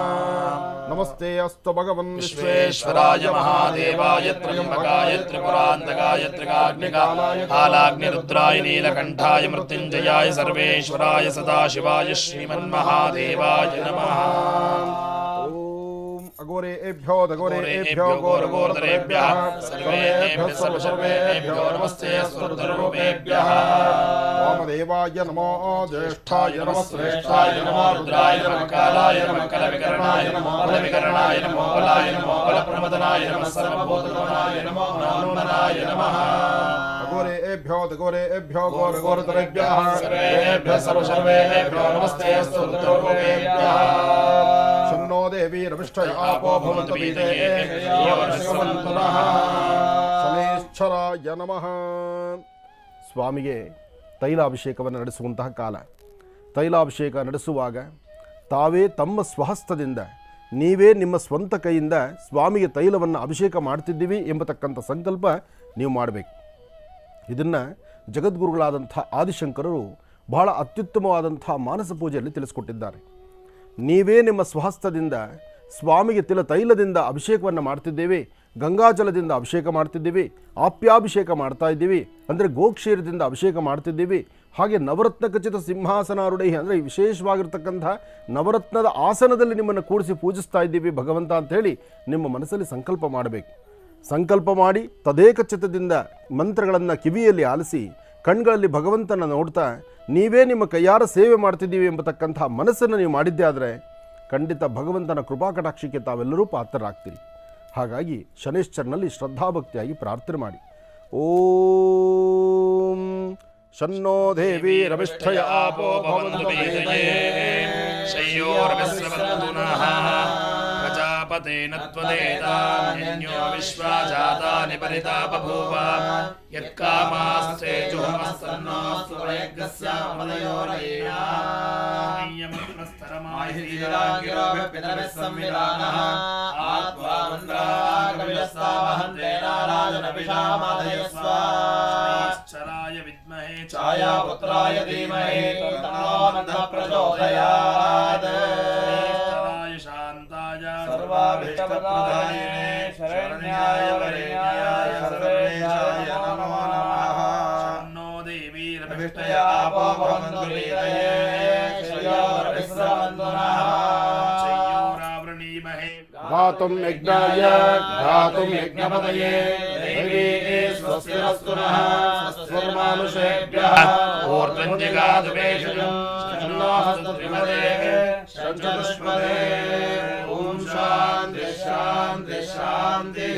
ನಮಸ್ತೆ ಅಸ್ತು ಭಗವನ್ ವಿಶ್ವೇಶ್ವರಾಯ ಮಹಾದೇವಾಯ ತ್ರ್ಯಂಬಕಾಯ ತ್ರಿಪುರಾಂತಕಾಯ ತ್ರಿಕಾಗ್ನಿಕಾಲಾಯ ಕಾಲಾಗ್ನಿರುದ್ರಾಯ ನೀಲಕಂಠಾಯ ಮೃತ್ಯುಂಜಯಾಯ ಸರ್ವೇಶ್ವರಾಯ ಸದಾಶಿವಾಯ ಶ್ರೀಮನ್ಮಹಾದೇವಾಯ ನಮಃ. ಅಘೋರೇಭ್ಯೋ ದಘೋರೇಭ್ಯೋ ಘೋರಘೋರಧರೇಭ್ಯಃ ಸರ್ವೇಭ್ಯೋ ನಮಸ್ತೆ ಸ್ವರ್ಧರೂಪೇಭ್ಯಃ. ವಾಮದೇವಾಯ ನಮೋ ಜ್ಯೇಷ್ಠಾಯ ನಮಃ ಶ್ರೇಷ್ಠಾಯ ನಮೋ ರುದ್ರಾಯ ನಮಃ ಕಾಲಾಯ ನಮಃ ಕಲವಿಕರಣಾಯ ನಮೋ ಬಲವಿಕರಣಾಯ ನಮೋ ಬಲಾಯ ನಮೋ ಬಲಪ್ರಮದನಾಯ ನಮಃ ಸರ್ವಭೂತಗಮನಾಯ ನಮೋ ಬ್ರಾಹ್ಮಣಾಯ ನಮಃ. ಅಘೋರೇಭ್ಯೋ ದಘೋರೇಭ್ಯೋ ಘೋರಘೋರಧರೇಭ್ಯಃ ಸರ್ವೇಭ್ಯೋ ನಮಸ್ತೆ ಸ್ವರ್ಧರೂಪೇಭ್ಯಃ. ಶನ್ನೋ ದೇವಿ ರವಿಷ್ಠಯ ಆಪೋ ಭವಂತು ಬೀಜೇ ಶನೈಶ್ಚರಾಯ ನಮಃ. ಸ್ವಾಮಿಗೆ ತೈಲಾಭಿಷೇಕವನ್ನು ನಡೆಸುವಂತಹ ಕಾಲ. ತೈಲಾಭಿಷೇಕ ನಡೆಸುವಾಗ ತಾವೇ ತಮ್ಮ ಸ್ವಹಸ್ತದಿಂದ ನೀವೇ ನಿಮ್ಮ ಸ್ವಂತ ಕೈಯಿಂದ ಸ್ವಾಮಿಗೆ ತೈಲವನ್ನು ಅಭಿಷೇಕ ಮಾಡ್ತಿದ್ದೀವಿ ಎಂಬತಕ್ಕಂಥ ಸಂಕಲ್ಪ ನೀವು ಮಾಡಬೇಕು. ಇದನ್ನು ಜಗದ್ಗುರುಗಳಾದಂಥ ಆದಿಶಂಕರರು ಬಹಳ ಅತ್ಯುತ್ತಮವಾದಂಥ ಮಾನಸ ಪೂಜೆಯಲ್ಲಿ ತಿಳಿಸ್ಕೊಟ್ಟಿದ್ದಾರೆ. ನೀವೇ ನಿಮ್ಮ ಸ್ವಹಸ್ತದಿಂದ ಸ್ವಾಮಿಗೆ ತೈಲದಿಂದ ಅಭಿಷೇಕವನ್ನು ಮಾಡ್ತಿದ್ದೇವೆ, ಗಂಗಾಜಲದಿಂದ ಅಭಿಷೇಕ ಮಾಡ್ತಿದ್ದೀವಿ, ಆಪ್ಯಾಭಿಷೇಕ ಮಾಡ್ತಾ ಇದ್ದೀವಿ ಅಂದರೆ ಗೋಕ್ಷೀರದಿಂದ ಅಭಿಷೇಕ ಮಾಡ್ತಿದ್ದೀವಿ, ಹಾಗೆ ನವರತ್ನ ಖಚಿತ ಸಿಂಹಾಸನಾರೂಢೈ ಅಂದರೆ ವಿಶೇಷವಾಗಿರ್ತಕ್ಕಂಥ ನವರತ್ನದ ಆಸನದಲ್ಲಿ ನಿಮ್ಮನ್ನು ಕೂಡಿಸಿ ಪೂಜಿಸ್ತಾ ಇದ್ದೀವಿ ಭಗವಂತ ಅಂಥೇಳಿ ನಿಮ್ಮ ಮನಸ್ಸಲ್ಲಿ ಸಂಕಲ್ಪ ಮಾಡಬೇಕು. ಸಂಕಲ್ಪ ಮಾಡಿ ತದೇಕ ಚಿತ್ತದಿಂದ ಮಂತ್ರಗಳನ್ನು ಕಿವಿಯಲ್ಲಿ ಆಲಿಸಿ ಕಣ್ಗಳಲ್ಲಿ ಭಗವಂತನ ನೋಡ್ತಾ ನೀವೇ ನಿಮ್ಮ ಕೈಯಾರ ಸೇವೆ ಮಾಡ್ತಿದ್ದೀವಿ ಎಂಬತಕ್ಕಂಥ ಮನಸ್ಸನ್ನು ನೀವು ಮಾಡಿದ್ದೇ ಆದರೆ ಖಂಡಿತ ಭಗವಂತನ ಕೃಪಾ ಕಟಾಕ್ಷಕ್ಕೆ ತಾವೆಲ್ಲರೂ ಪಾತ್ರರಾಗ್ತೀರಿ. ಹಾಗಾಗಿ ಶನೈಶ್ಚರನಲ್ಲಿ ಶ್ರದ್ಧಾಭಕ್ತಿಯಾಗಿ ಪ್ರಾರ್ಥನೆ ಮಾಡಿ. ಓಂ ಶನ್ನೋ ದೇವಿ ರವಿಷ್ಠಯ ಆಪೋ ಭವಂತು ಬೀಜೇ ಶಯ್ಯೋರ್ವಿಶ್ರವಂತುನಃ ಪ್ರಜಾಪತೇನ ತ್ವದೇತಾನ್ಯೋ ವಿಶ್ವಾಜಾತಾನಿ ಪರಿತಾ ಬಭೂವ ಯತ್ಕಾಮಾಸ್ತೆ ಜುಹಮಸ್ತನ್ನೋಸ್ತು ಪ್ರಯಗ್ಗಸ್ಯಾಮದಯೋರಯ್ಯಾಹಿರಾಗಿರೋಭಿಪಿತರವಿಸ್ಸಂವಿಧಾನಃ ಆತ್ವಾ ಮಂತ್ರಾಗವಿಲಸ್ಸಾವಹಂತೆ ನಾರಾಜನಭಿಷಾಮಾದಯಸ್ವ ಶನೈಶ್ಚರಾಯ ವಿದ್ಮಹೇ ಛಾಯಾಪುತ್ರಾಯ ಧೀಮಹಿ ತನ್ನೋ ಮಂತ್ರಃ ಪ್ರಚೋದಯಾತ್. ಶನೈಶ್ಚರಾಯ ಶಾಂತಾಯ ಸರ್ವಾಭೀಷ್ಟಪ್ರದಾಯಿನೇ ಶರಣ್ಯಾಯ ವರೇಣ್ಯಾಯ ಸರ್ವೇಶಾಯ ನಮೋ ನಮಃ. ಶನ್ನೋ ದೇವಿ ರವಿಷ್ಠಯ ಆಪೋ ಭವಂತು ಬೀಜೇ ಶಯ್ಯೋರ್ವಿಶ್ರವಂತುನಃ ಶಯ್ಯೋರಾವೃಣೀಮಹೇ ಗಾತುಂ ಯಜ್ಞಾಯ ಗಾತುಂ ಯಜ್ಞಪತಯೇ ದೇವಿ ಸ್ವಸ್ತಿರಸ್ತು ನಃ ಸ್ವಸ್ತಿರ್ಮಾನುಷೇಭ್ಯಃ ಊರ್ಧ್ವಂ ಜಿಗಾತು ಭೇಷಜಂ ಶನ್ನೋ ಹಸ್ತು ತ್ರಿಪದೇ ಷಡ್ಚತುಷ್ಪದೇ. ಓಂ ಶಾಂತಿ ಶಾಂತಿ ಶಾಂತಿ.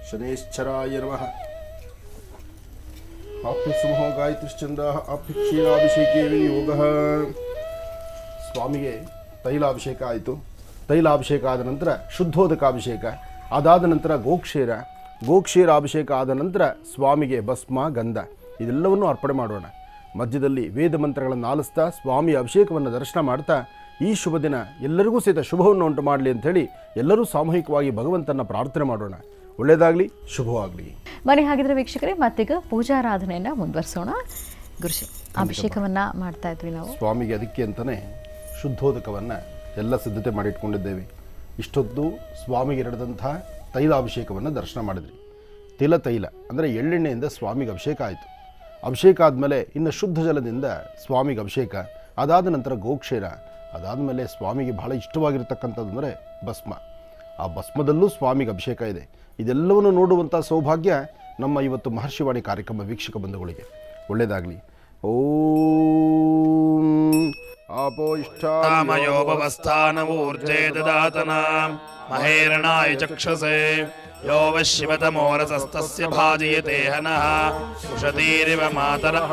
ಶನೈಶ್ಚರಾಯ ನಮಃ. ಆಪ್ಯುತ್ಸುಮೋ ಗಾಯತ್ರಿಶ್ಚಂದ್ರ ಆಪ್ಯುಕ್ಷೀರಾಭಿಷೇಕೇ ವಿನಿಯೋಗಃ. ಸ್ವಾಮಿಗೆ ತೈಲಾಭಿಷೇಕ ಆಯಿತು. ತೈಲಾಭಿಷೇಕ ಆದ ನಂತರ ಶುದ್ಧೋದಕಾಭಿಷೇಕ, ಅದಾದ ನಂತರ ಗೋಕ್ಷೀರಾಭಿಷೇಕ ಆದ ನಂತರ ಸ್ವಾಮಿಗೆ ಭಸ್ಮ ಗಂಧ ಇದೆಲ್ಲವನ್ನು ಅರ್ಪಣೆ ಮಾಡೋಣ. ಮಧ್ಯದಲ್ಲಿ ವೇದ ಮಂತ್ರಗಳನ್ನು ಆಲಿಸ್ತಾ ಸ್ವಾಮಿಯ ಅಭಿಷೇಕವನ್ನು ದರ್ಶನ ಮಾಡ್ತಾ ಈ ಶುಭ ದಿನ ಎಲ್ಲರಿಗೂ ಸಹಿತ ಶುಭವನ್ನು ಉಂಟು ಮಾಡಲಿ ಅಂಥೇಳಿ ಎಲ್ಲರೂ ಸಾಮೂಹಿಕವಾಗಿ ಭಗವಂತನ ಪ್ರಾರ್ಥನೆ ಮಾಡೋಣ. ಒಳ್ಳೆಯದಾಗಲಿ, ಶುಭವಾಗಲಿ. ಬನ್ನಿ ಹಾಗಿದ್ರೆ ವೀಕ್ಷಕರೇ, ಮತ್ತೀಗ ಪೂಜಾರಾಧನೆಯನ್ನು ಮುಂದುವರಿಸೋಣ. ಗುರುಜಿ, ಅಭಿಷೇಕವನ್ನು ಮಾಡ್ತಾ ಇದ್ವಿ ನಾವು ಸ್ವಾಮಿಗೆ. ಅದಕ್ಕೆ ಅಂತಲೇ ಶುದ್ಧೋದಕವನ್ನು ಎಲ್ಲ ಸಿದ್ಧತೆ ಮಾಡಿಟ್ಕೊಂಡಿದ್ದೇವೆ. ಇಷ್ಟೊತ್ತು ಸ್ವಾಮಿಗೆ ನಡೆದಂಥ ತೈಲಾಭಿಷೇಕವನ್ನು ದರ್ಶನ ಮಾಡಿದ್ರಿ. ತಿಲ ತೈಲ ಅಂದರೆ ಎಳ್ಳೆಣ್ಣೆಯಿಂದ ಸ್ವಾಮಿಗೆ ಅಭಿಷೇಕ ಆಯಿತು. ಅಭಿಷೇಕ ಆದಮೇಲೆ ಇನ್ನು ಶುದ್ಧ ಜಲದಿಂದ ಸ್ವಾಮಿಗೆ ಅಭಿಷೇಕ, ಅದಾದ ನಂತರ ಗೋಕ್ಷೇರ, ಅದಾದಮೇಲೆ ಸ್ವಾಮಿಗೆ ಬಹಳ ಇಷ್ಟವಾಗಿರ್ತಕ್ಕಂಥದ್ದು ಅಂದರೆ ಭಸ್ಮ. ಆ ಭಸ್ಮದಲ್ಲೂ ಸ್ವಾಮಿಗೆ ಅಭಿಷೇಕ ಇದೆ. ಇದೆಲ್ಲವನ್ನು ನೋಡುವಂಥ ಸೌಭಾಗ್ಯ ನಮ್ಮ ಇವತ್ತು ಮಹರ್ಷಿವಾಣಿ ಕಾರ್ಯಕ್ರಮ ವೀಕ್ಷಕ ಬಂಧುಗಳಿಗೆ. ಒಳ್ಳೆಯದಾಗಲಿ. ಓಂ ಆಪೋ ಇಷ್ಟಾಮಯೋಪಸ್ಥಾನವೂರ್ಜೇ ದದಾತನ ಮಹೇರಣಾಯ ಚಕ್ಷಸೆ ಯೋ ವಶಿವತಮೋರಸಸ್ತಸ್ಯ ಭಾಜಯತೆ ಹನಃ ಉಷತೀರಿವ ಮಾತರಃ.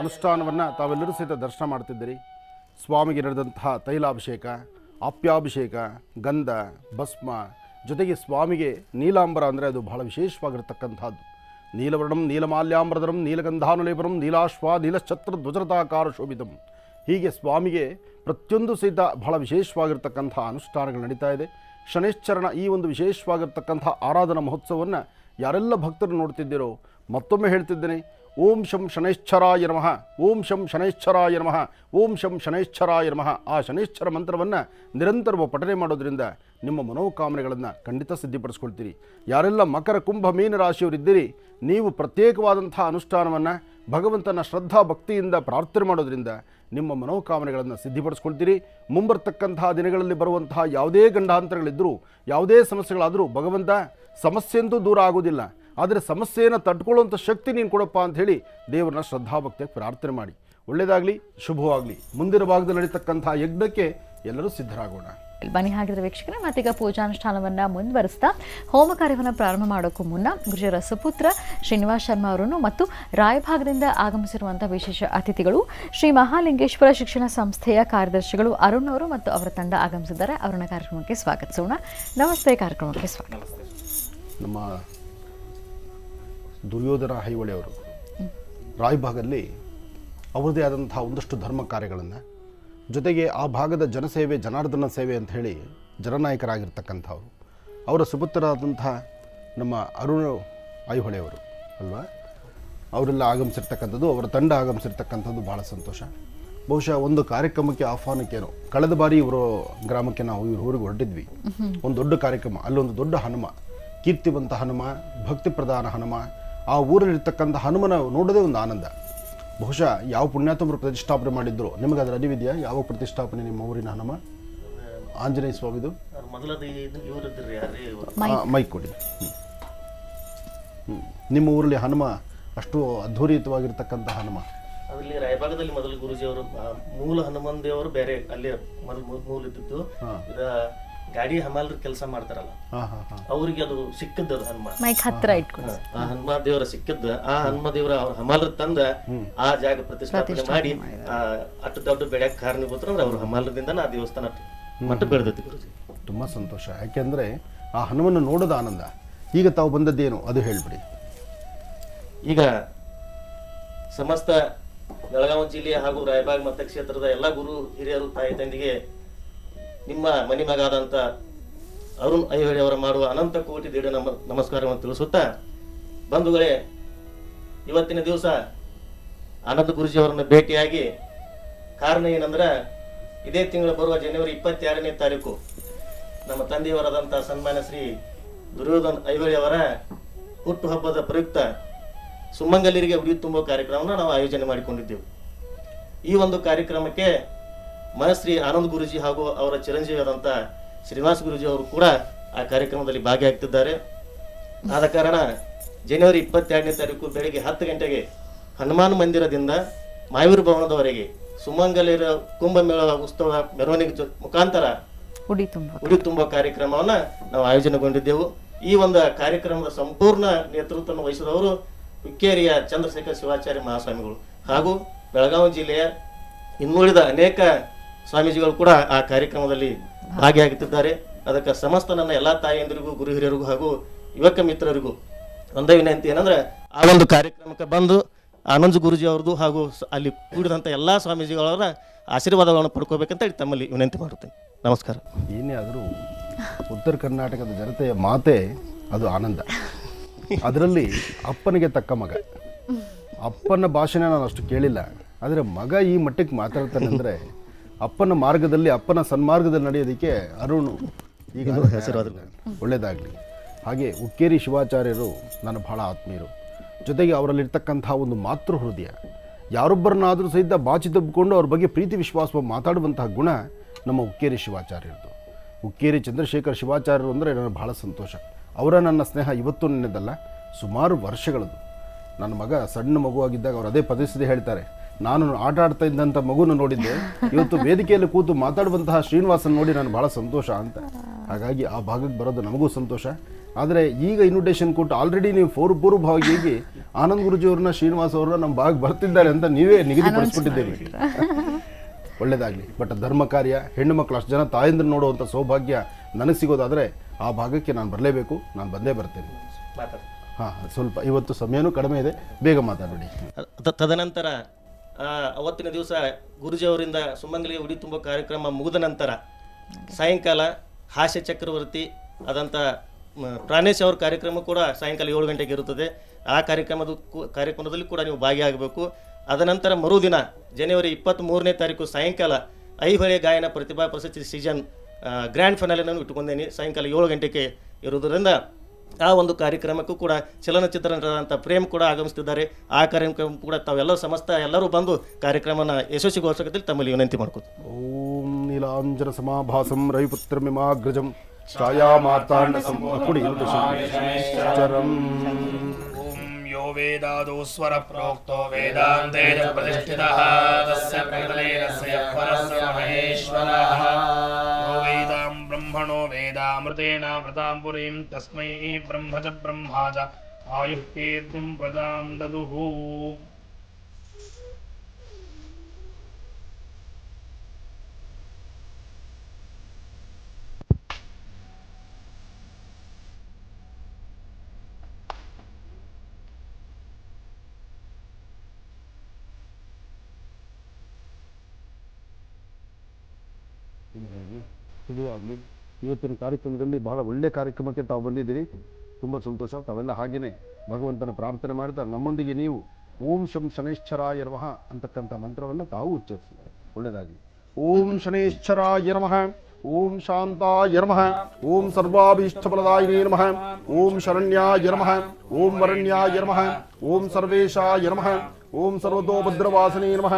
ಅನುಷ್ಠಾನವನ್ನು ತಾವೆಲ್ಲರೂ ಸಹಿತ ದರ್ಶನ ಮಾಡ್ತಿದ್ದೀರಿ. ಸ್ವಾಮಿಗೆ ನಡೆದಂತಹ ತೈಲಾಭಿಷೇಕ, ಆಪ್ಯಾಭಿಷೇಕ, ಗಂಧ, ಭಸ್ಮ, ಜೊತೆಗೆ ಸ್ವಾಮಿಗೆ ನೀಲಾಂಬರ ಅಂದರೆ ಅದು ಬಹಳ ವಿಶೇಷವಾಗಿರ್ತಕ್ಕಂಥದ್ದು. ನೀಲವರ್ಣಂ ನೀಲಮಾಲ್ಯಾಂಬರಧರಂ ನೀಲಗಂಧಾನುಲೇಪನಂ ನೀಲಾಶ್ವ ನೀಲಶ್ಛತ್ರ ಧ್ವಜರತಾಕಾರ ಶೋಭಿತಂ. ಹೀಗೆ ಸ್ವಾಮಿಗೆ ಪ್ರತಿಯೊಂದು ಸಹಿತ ಬಹಳ ವಿಶೇಷವಾಗಿರ್ತಕ್ಕಂಥ ಅನುಷ್ಠಾನಗಳು ನಡೀತಾ ಇದೆ. ಶನೈಶ್ಚರಣ ಈ ಒಂದು ವಿಶೇಷವಾಗಿರ್ತಕ್ಕಂಥ ಆರಾಧನಾ ಮಹೋತ್ಸವವನ್ನು ಯಾರೆಲ್ಲ ಭಕ್ತರು ನೋಡ್ತಿದ್ದೀರೋ ಮತ್ತೊಮ್ಮೆ ಹೇಳ್ತಿದ್ದೇನೆ, ಓಂ ಶಂ ಶನೈಶ್ಚರಾಯ ನಮಃ, ಓಂ ಶಂ ಶನೈಶ್ಚರಾಯ ನಮಃ, ಓಂ ಶಂ ಶನೈಶ್ಚರಾಯ ನಮಃ. ಆ ಶನೈಶ್ಚರ ಮಂತ್ರವನ್ನು ನಿರಂತರ ಪಠನೆ ಮಾಡೋದ್ರಿಂದ ನಿಮ್ಮ ಮನೋಕಾಮನೆಗಳನ್ನು ಖಂಡಿತ ಸಿದ್ಧಿಪಡಿಸ್ಕೊಳ್ತೀರಿ. ಯಾರೆಲ್ಲ ಮಕರ ಕುಂಭ ಮೀನ ರಾಶಿಯವರಿದ್ದೀರಿ, ನೀವು ಪ್ರತ್ಯೇಕವಾದಂಥ ಅನುಷ್ಠಾನವನ್ನು ಭಗವಂತನ ಶ್ರದ್ಧಾ ಭಕ್ತಿಯಿಂದ ಪ್ರಾರ್ಥನೆ ಮಾಡೋದ್ರಿಂದ ನಿಮ್ಮ ಮನೋಕಾಮನೆಗಳನ್ನು ಸಿದ್ಧಿಪಡಿಸ್ಕೊಳ್ತೀರಿ. ಮುಂಬರ್ತಕ್ಕಂತಹ ದಿನಗಳಲ್ಲಿ ಬರುವಂತಹ ಯಾವುದೇ ಗಂಡಾಂತರಗಳಿದ್ದರೂ, ಯಾವುದೇ ಸಮಸ್ಯೆಗಳಾದರೂ ಭಗವಂತ ಸಮಸ್ಯೆಂತೂ ದೂರ ಆಗೋದಿಲ್ಲ, ಆದರೆ ಸಮಸ್ಯೆಯನ್ನು ತಡ್ಕೊಳ್ಳುವಂಥ ಶಕ್ತಿ ನೀನು ಕೊಡಪ್ಪ ಅಂಥೇಳಿ ದೇವರನ್ನ ಶ್ರದ್ಧಾಭಕ್ತಿಯಾಗಿ ಪ್ರಾರ್ಥನೆ ಮಾಡಿ. ಒಳ್ಳೆಯದಾಗಲಿ, ಶುಭವಾಗಲಿ. ಮುಂದಿನ ಭಾಗದಲ್ಲಿ ನಡೀತಕ್ಕಂಥ ಯಜ್ಞಕ್ಕೆ ಎಲ್ಲರೂ ಸಿದ್ಧರಾಗೋಣ. ಬನ್ನಿ ಹಾಗಿದ್ರೆ ವೀಕ್ಷಕರೇ, ಮತ್ತೀಗ ಪೂಜಾನುಷ್ಠಾನವನ್ನು ಮುಂದುವರಿಸ್ತಾ ಹೋಮ ಕಾರ್ಯವನ್ನು ಪ್ರಾರಂಭ ಮಾಡೋಕ್ಕೂ ಮುನ್ನ ಗುರುಜರ ಸುಪುತ್ರ ಶ್ರೀನಿವಾಸ್ ಶರ್ಮಾ ಅವರನ್ನು ಮತ್ತು ರಾಯಭಾಗದಿಂದ ಆಗಮಿಸಿರುವಂಥ ವಿಶೇಷ ಅತಿಥಿಗಳು ಶ್ರೀ ಮಹಾಲಿಂಗೇಶ್ವರ ಶಿಕ್ಷಣ ಸಂಸ್ಥೆಯ ಕಾರ್ಯದರ್ಶಿಗಳು ಅರುಣ್ ಅವರು ಮತ್ತು ಅವರ ತಂಡ ಆಗಮಿಸಿದ್ದಾರೆ. ಅವರನ್ನ ಕಾರ್ಯಕ್ರಮಕ್ಕೆ ಸ್ವಾಗತಿಸೋಣ. ನಮಸ್ತೆ. ಕಾರ್ಯಕ್ರಮಕ್ಕೆ ಸ್ವಾಗತ. ನಮ್ಮ ದುರ್ಯೋಧನ ಹೈವಳೆಯವರು ರಾಯಭಾಗದಲ್ಲಿ ಅವರದೇ ಆದಂಥ ಒಂದಷ್ಟು ಧರ್ಮ ಕಾರ್ಯಗಳನ್ನು, ಜೊತೆಗೆ ಆ ಭಾಗದ ಜನಸೇವೆ, ಜನಾರ್ದನ ಸೇವೆ ಅಂತ ಹೇಳಿ ಜನನಾಯಕರಾಗಿರ್ತಕ್ಕಂಥವ್ರು, ಅವರ ಸುಪುತ್ರರಾದಂಥ ನಮ್ಮ ಅರುಣ್ ಐಹೊಳೆಯವರು ಅಲ್ವಾ, ಅವರೆಲ್ಲ ಆಗಮಿಸಿರ್ತಕ್ಕಂಥದ್ದು, ಅವರ ತಂಡ ಆಗಮಿಸಿರ್ತಕ್ಕಂಥದ್ದು ಭಾಳ ಸಂತೋಷ. ಬಹುಶಃ ಒಂದು ಕಾರ್ಯಕ್ರಮಕ್ಕೆ ಆಹ್ವಾನಕ್ಕೇನೋ ಕಳೆದ ಬಾರಿ ಇವರು ಗ್ರಾಮಕ್ಕೆ ನಾವು ಇವ್ರ ಊರಿಗೆ ಹೊರಟಿದ್ವಿ. ಒಂದು ದೊಡ್ಡ ಕಾರ್ಯಕ್ರಮ, ಅಲ್ಲೊಂದು ದೊಡ್ಡ ಹನುಮ, ಕೀರ್ತಿವಂತ ಹನುಮ, ಭಕ್ತಿ ಪ್ರಧಾನ ಹನುಮ, ಆ ಊರಲ್ಲಿರ್ತಕ್ಕಂಥ ಹನುಮನ ನೋಡೋದೇ ಒಂದು ಆನಂದ. ಬಹುಶಃ ಯಾವ ಪುಣ್ಯಾತ್ಮರು ಪ್ರತಿಷ್ಠಾಪನೆ ಮಾಡಿದ್ರು, ನಿಮಗೆ ಅದರ ಅರಿವಿದೆಯಾ? ಯಾವ ಪ್ರತಿಷ್ಠಾಪನೆ ನಿಮ್ಮ ಊರಿನ ಹನುಮ? ಆಂಜನೇಯ ಸ್ವಾಮಿದು ಮೈಕ್ ಕೊಡಿ. ನಿಮ್ಮ ಊರಲ್ಲಿ ಹನುಮ ಅಷ್ಟು ಅದ್ಭುತವಾಗಿರ್ತಕ್ಕಂಥ ಹನುಮ ಅದರಲ್ಲಿ ರಾಯಭಾಗದಲ್ಲಿ ಮೊದಲು ಗುರುಜಿಯವರು ಮೂಲ ಹನುಮನ್ ದೇವರು ಬೇರೆ ಅಲ್ಲಿ ಮೂಲ ಇದ್ದಿದ್ದು. ಈಗ ಗಾಡಿ ಹಮಾಲ್ರ ಕೆಲಸ ಮಾಡ್ತಾರಲ್ಲ, ಅವ್ರಿಗೆ ಅದು ಸಿಕ್ಕದ್ದು ಹನುಮ ಮೈಕ್ ಹತ್ರ ಇಟ್ಕೊಂಡು ಆ ಹನುಮ ದೇವರ ಸಿಕ್ಕದ್ದು. ಆ ಹನುಮ ದೇವರ ಅವ್ರ ಹಮಾಲ್ರ ತಂದ ಆ ಜಾಗ ಪ್ರತಿಷ್ಠಾಪನೆ ಮಾಡಿ ಅಷ್ಟು ದೊಡ್ಡ ಬೆಳೆಯಕ್ ಕಾರಣೀಭೂತರು ಅಂದ್ರೆ ಅವ್ರ ಹಮಾಲದಿಂದ ಆ ದೇವಸ್ಥಾನ ಮಟ್ಟ ಬೆಳೆದೈತಿ ಗುರುಜಿ. ತುಂಬಾ ಸಂತೋಷ. ಯಾಕೆಂದ್ರೆ ಆ ಹನುಮನ್ನು ನೋಡೋದು ಆನಂದ. ಈಗ ತಾವು ಬಂದದ್ದೇನು ಅದು ಹೇಳ್ಬಿಡಿ. ಈಗ ಸಮಸ್ತ ಬೆಳಗಾವಿ ಜಿಲ್ಲೆಯ ಹಾಗೂ ರಾಯಬಾಗ್ ಮತಕ್ಷೇತ್ರದ ಎಲ್ಲ ಗುರು ಹಿರಿಯರು ತಾಯಿ ತಂದೆಗೆ ನಿಮ್ಮ ಮನೆ ಮಗಾದಂತ ಅರುಣ್ ಐಹೊಳೆ ಅವರ ಮಾಡುವ ಅನಂತ ಕೋಟಿ ದೀಡ ನಮಸ್ಕಾರವನ್ನು ತಿಳಿಸುತ್ತಾ, ಬಂಧುಗಳೇ, ಇವತ್ತಿನ ದಿವಸ ಆನಂದ ಗುರುಜಿ ಅವರನ್ನು ಭೇಟಿಯಾಗಿ ಕಾರಣ ಏನಂದ್ರೆ, ಇದೇ ತಿಂಗಳು ಬರುವ ಜನವರಿ 22ನೇ ತಾರೀಕು ನಮ್ಮ ತಂದೆಯವರಾದಂಥ ಸನ್ಮಾನ್ಯ ಶ್ರೀ ದುರ್ಯೋಧನ್ ಐಹೊಳೆ ಅವರ ಹುಟ್ಟುಹಬ್ಬದ ಪ್ರಯುಕ್ತ ಸುಮಂಗಲಿಯರಿಗೆ ಉಡಿ ತುಂಬುವ ಕಾರ್ಯಕ್ರಮವನ್ನು ನಾವು ಆಯೋಜನೆ ಮಾಡಿಕೊಂಡಿದ್ದೆವು. ಈ ಒಂದು ಕಾರ್ಯಕ್ರಮಕ್ಕೆ ಮಹಶ್ರೀ ಆನಂದ್ ಗುರುಜಿ ಹಾಗೂ ಅವರ ಚಿರಂಜೀವಿಯಾದಂಥ ಶ್ರೀನಿವಾಸ್ ಗುರುಜಿ ಅವರು ಕೂಡ ಆ ಕಾರ್ಯಕ್ರಮದಲ್ಲಿ ಭಾಗಿಯಾಗ್ತಿದ್ದಾರೆ. ಆದ ಕಾರಣ ಜನವರಿ 22ನೇ ತಾರೀಕು ಬೆಳಿಗ್ಗೆ 10 ಗಂಟೆಗೆ ಹನುಮಾನ್ ಮಂದಿರದಿಂದ ಮಾಯೂರ್ ಭವನದವರೆಗೆ ಸುಮಂಗಲಿಯರ ಕುಂಭಮೇಳ ಉತ್ಸವ ಮೆರವಣಿಗೆ ಮುಖಾಂತರ ಉಡಿ ತುಂಬುವ ಕಾರ್ಯಕ್ರಮವನ್ನ ನಾವು ಆಯೋಜನೆಗೊಂಡಿದ್ದೆವು. ಈ ಒಂದು ಕಾರ್ಯಕ್ರಮದ ಸಂಪೂರ್ಣ ನೇತೃತ್ವವನ್ನು ವಹಿಸಿದವರು ಹುಕ್ಕೇರಿಯ ಚಂದ್ರಶೇಖರ್ ಶಿವಾಚಾರ್ಯ ಮಹಾಸ್ವಾಮಿಗಳು ಹಾಗೂ ಬೆಳಗಾವಿ ಜಿಲ್ಲೆಯ ಇನ್ನುಳಿದ ಅನೇಕ ಸ್ವಾಮೀಜಿಗಳು ಕೂಡ ಆ ಕಾರ್ಯಕ್ರಮದಲ್ಲಿ ಭಾಗಿಯಾಗುತ್ತಿದ್ದಾರೆ. ಅದಕ್ಕೆ ಸಮಸ್ತ ನನ್ನ ಎಲ್ಲಾ ತಾಯಿಯಂದಿರಿಗೂ, ಗುರು ಹಿರಿಯರಿಗೂ ಹಾಗೂ ಯುವಕ ಮಿತ್ರರಿಗೂ ಒಂದೇ ವಿನಂತಿ ಏನಂದ್ರೆ, ಆ ಒಂದು ಕಾರ್ಯಕ್ರಮಕ್ಕೆ ಬಂದು ಆನಂದ್ ಗುರುಜಿ ಅವ್ರದ್ದು ಹಾಗೂ ಅಲ್ಲಿ ಕೂಡಿದಂಥ ಎಲ್ಲಾ ಸ್ವಾಮೀಜಿಗಳವರ ಆಶೀರ್ವಾದಗಳನ್ನು ಪಡ್ಕೋಬೇಕಂತ ಹೇಳಿ ತಮ್ಮಲ್ಲಿ ವಿನಂತಿ ಮಾಡುತ್ತೇನೆ. ನಮಸ್ಕಾರ. ಏನೇ ಆದರೂ ಉತ್ತರ ಕರ್ನಾಟಕದ ಜನತೆಯ ಮಾತೆ ಅದು ಆನಂದ. ಅದರಲ್ಲಿ ಅಪ್ಪನಿಗೆ ತಕ್ಕ ಮಗ. ಅಪ್ಪನ ಭಾಷೆನ ನಾನು ಅಷ್ಟು ಕೇಳಿಲ್ಲ, ಆದರೆ ಮಗ ಈ ಮಟ್ಟಕ್ಕೆ ಮಾತಾಡ್ತಾನೆ ಅಂದರೆ ಅಪ್ಪನ ಮಾರ್ಗದಲ್ಲಿ, ಅಪ್ಪನ ಸನ್ಮಾರ್ಗದಲ್ಲಿ ನಡೆಯೋದಕ್ಕೆ ಅರುಣ್ ಈಗ ಆಶೀರ್ವಾದ ಒಳ್ಳೆಯದಾಗಲಿ. ಹಾಗೆ ಹುಕ್ಕೇರಿ ಶಿವಾಚಾರ್ಯರು ನನ್ನ ಬಹಳ ಆತ್ಮೀಯರು. ಜೊತೆಗೆ ಅವರಲ್ಲಿರ್ತಕ್ಕಂಥ ಒಂದು ಮಾತೃ ಹೃದಯ, ಯಾರೊಬ್ಬರನ್ನಾದರೂ ಸಹಿತ ಬಾಚಿ ತಬ್ಬಿಕೊಂಡು ಅವ್ರ ಬಗ್ಗೆ ಪ್ರೀತಿ ವಿಶ್ವಾಸ ಮಾತಾಡುವಂತಹ ಗುಣ ನಮ್ಮ ಹುಕ್ಕೇರಿ ಶಿವಾಚಾರ್ಯರದು. ಹುಕ್ಕೇರಿ ಚಂದ್ರಶೇಖರ್ ಶಿವಾಚಾರ್ಯರು ಅಂದರೆ ನನಗೆ ಬಹಳ ಸಂತೋಷ. ಅವರ ನನ್ನ ಸ್ನೇಹ ಇವತ್ತು ನೆನೆದಲ್ಲ, ಸುಮಾರು ವರ್ಷಗಳದು. ನನ್ನ ಮಗ ಸಣ್ಣ ಮಗುವಾಗಿದ್ದಾಗ ಅವ್ರು ಅದೇ ಪದೇ ಹೇಳ್ತಾರೆ, ನಾನು ಆಟ ಆಡ್ತಾ ಇದ್ದಂಥ ಮಗುನ ನೋಡಿದ್ದೆ, ಇವತ್ತು ವೇದಿಕೆಯಲ್ಲಿ ಕೂತು ಮಾತಾಡುವಂತಹ ಶ್ರೀನಿವಾಸನ್ ನೋಡಿ ನಾನು ಭಾಳ ಸಂತೋಷ ಅಂತ. ಹಾಗಾಗಿ ಆ ಭಾಗಕ್ಕೆ ಬರೋದು ನಮಗೂ ಸಂತೋಷ. ಆದರೆ ಈಗ ಇನ್ವಿಟೇಷನ್ ಕೊಟ್ಟು ಆಲ್ರೆಡಿ ನೀವು ಪೂರ್ವಭಾವಿಯಾಗಿ ಆನಂದ್ ಗುರುಜಿಯವ್ರನ್ನ ಶ್ರೀನಿವಾಸ್ ಅವ್ರನ್ನ ನಮ್ಮ ಭಾಗ ಬರ್ತಿದ್ದಾರೆ ಅಂತ ನೀವೇ ನಿಗದಿಪಡಿಸ್ಬಿಟ್ಟಿದ್ದೀರಿ. ಒಳ್ಳೇದಾಗಲಿ. ಬಟ್ ಧರ್ಮ ಕಾರ್ಯ, ಹೆಣ್ಣು ಮಕ್ಕಳು ಅಷ್ಟು ಜನ ತಾಯಂದ್ರ ನೋಡುವಂಥ ಸೌಭಾಗ್ಯ ನನಗೆ ಸಿಗೋದಾದರೆ ಆ ಭಾಗಕ್ಕೆ ನಾನು ಬರಲೇಬೇಕು. ನಾನು ಬಂದೇ ಬರ್ತೇನೆ. ಹಾಂ, ಸ್ವಲ್ಪ ಇವತ್ತು ಸಮಯನೂ ಕಡಿಮೆ ಇದೆ, ಬೇಗ ಮಾತಾಡಬೇಡಿ. ತದನಂತರ ಅವತ್ತಿನ ದಿವಸ ಗುರುಜಿಯವರಿಂದ ಸುಮಂಗಲಿಗೆ ಉಡಿ ತುಂಬೋ ಕಾರ್ಯಕ್ರಮ ಮುಗಿದ ನಂತರ ಸಾಯಂಕಾಲ ಹಾಸ್ಯ ಚಕ್ರವರ್ತಿ ಆದಂಥ ಪ್ರಾಣೇಶ್ ಅವ್ರ ಕಾರ್ಯಕ್ರಮ ಕೂಡ ಸಾಯಂಕಾಲ 7 ಗಂಟೆಗೆ ಇರುತ್ತದೆ. ಆ ಕಾರ್ಯಕ್ರಮದಲ್ಲಿ ಕೂಡ ನೀವು ಭಾಗಿಯಾಗಬೇಕು. ಅದನಂತರ ಮರುದಿನ ಜನವರಿ 23ನೇ ತಾರೀಕು ಸಾಯಂಕಾಲ ಐಹೊಳೆ ಗಾಯನ ಪ್ರತಿಭಾ ಪ್ರಶಸ್ತಿ ಸೀಸನ್ ಗ್ರ್ಯಾಂಡ್ ಫೈನಲನ್ನು ಇಟ್ಟುಕೊಂಡೇನೆ. ಸಾಯಂಕಾಲ 7 ಗಂಟೆಗೆ ಇರುವುದರಿಂದ ಆ ಒಂದು ಕಾರ್ಯಕ್ರಮಕ್ಕೂ ಕೂಡ ಚಲನಚಿತ್ರ ನಟರಾದಂಥ ಪ್ರೇಮ್ ಕೂಡ ಆಗಮಿಸುತ್ತಿದ್ದಾರೆ. ಆ ಕಾರ್ಯಕ್ರಮ ಕೂಡ ತಾವೆಲ್ಲರೂ ಸಮಸ್ತ ಎಲ್ಲರೂ ಬಂದು ಕಾರ್ಯಕ್ರಮನ ಯಶಸ್ವಿಗೊಳಿಸೋಕದಲ್ಲಿ ತಮ್ಮಲ್ಲಿ ವಿನಂತಿ ಮಾಡ್ಕೋತೀವಿ. ಓಂ ನೀಲಾಂಜನ ಸಮಾಭಾಸಂ ರವಿಪುತ್ರಮಿಮಾಗ್ರಜಂ ಛಾಯಾಮಾರ್ತಾಂಡ ಸಂಪುಡಿ ಚರಂ. ಓಂ ಯೋ ವೇದಾದೋ ಸ್ವರ ಪ್ರೋಕ್ತೋ ವೇದಾಂತೆ ಪ್ರತಿಷ್ಠಿತಃ ತಸ್ಯ ಪ್ರಕಟನೇನಸ್ಯ ಪರಸ್ಯ ಮಹೇಶ್ವರಃ. ಯೋ ವೇದಾಂ ಬ್ರಹ್ಮಣೋ ವೇದಾಮೃತೇನ ವೃತಾಂ ಪುರೀಂ ತಸ್ಮೈ ಬ್ರಹ್ಮ ಚ ಬ್ರಹ್ಮಾ ಚ ಆಯುಃ ಕೀರ್ತಿಂ ಪ್ರದಾಂ ದದುಃ. ಇವತ್ತಿನ ಕಾರ್ಯಕ್ರಮದಲ್ಲಿ ಬಹಳ ಒಳ್ಳೆಯ ಕಾರ್ಯಕ್ರಮಕ್ಕೆ ತಾವು ಬಂದಿದ್ದೀರಿ. ತುಂಬ ಸಂತೋಷ. ತಾವೆಲ್ಲ ಹಾಗೆಯೇ ಭಗವಂತನ ಪ್ರಾರ್ಥನೆ ಮಾಡ್ತಾ ನಮ್ಮೊಂದಿಗೆ ನೀವು ಓಂ ಶಂ ಶನೈಶ್ಚರಾಯ ನಮಃ ಅಂತಕ್ಕಂಥ ಮಂತ್ರವನ್ನು ತಾವು ಉಚ್ಚರಿಸಿ. ಒಳ್ಳೆಯದಾಗಲಿ. ಓಂ ಶನೈಶ್ಚರಾಯ ನಮಃ, ಓಂ ಶಾಂತಾಯ ನಮಃ, ಓಂ ಸರ್ವಾಭೀಷ್ಟಫಲದಾಯಿನೇ ನಮಃ, ಓಂ ಶರಣ್ಯಾಯ ನಮಃ, ಓಂ ವರಣ್ಯಾಯ ನಮಃ, ಓಂ ಸರ್ವೇಶಾಯ ನಮಃ, ಓಂ ಸರ್ವತೋಭದ್ರವಾಸನೇ ನಮಃ.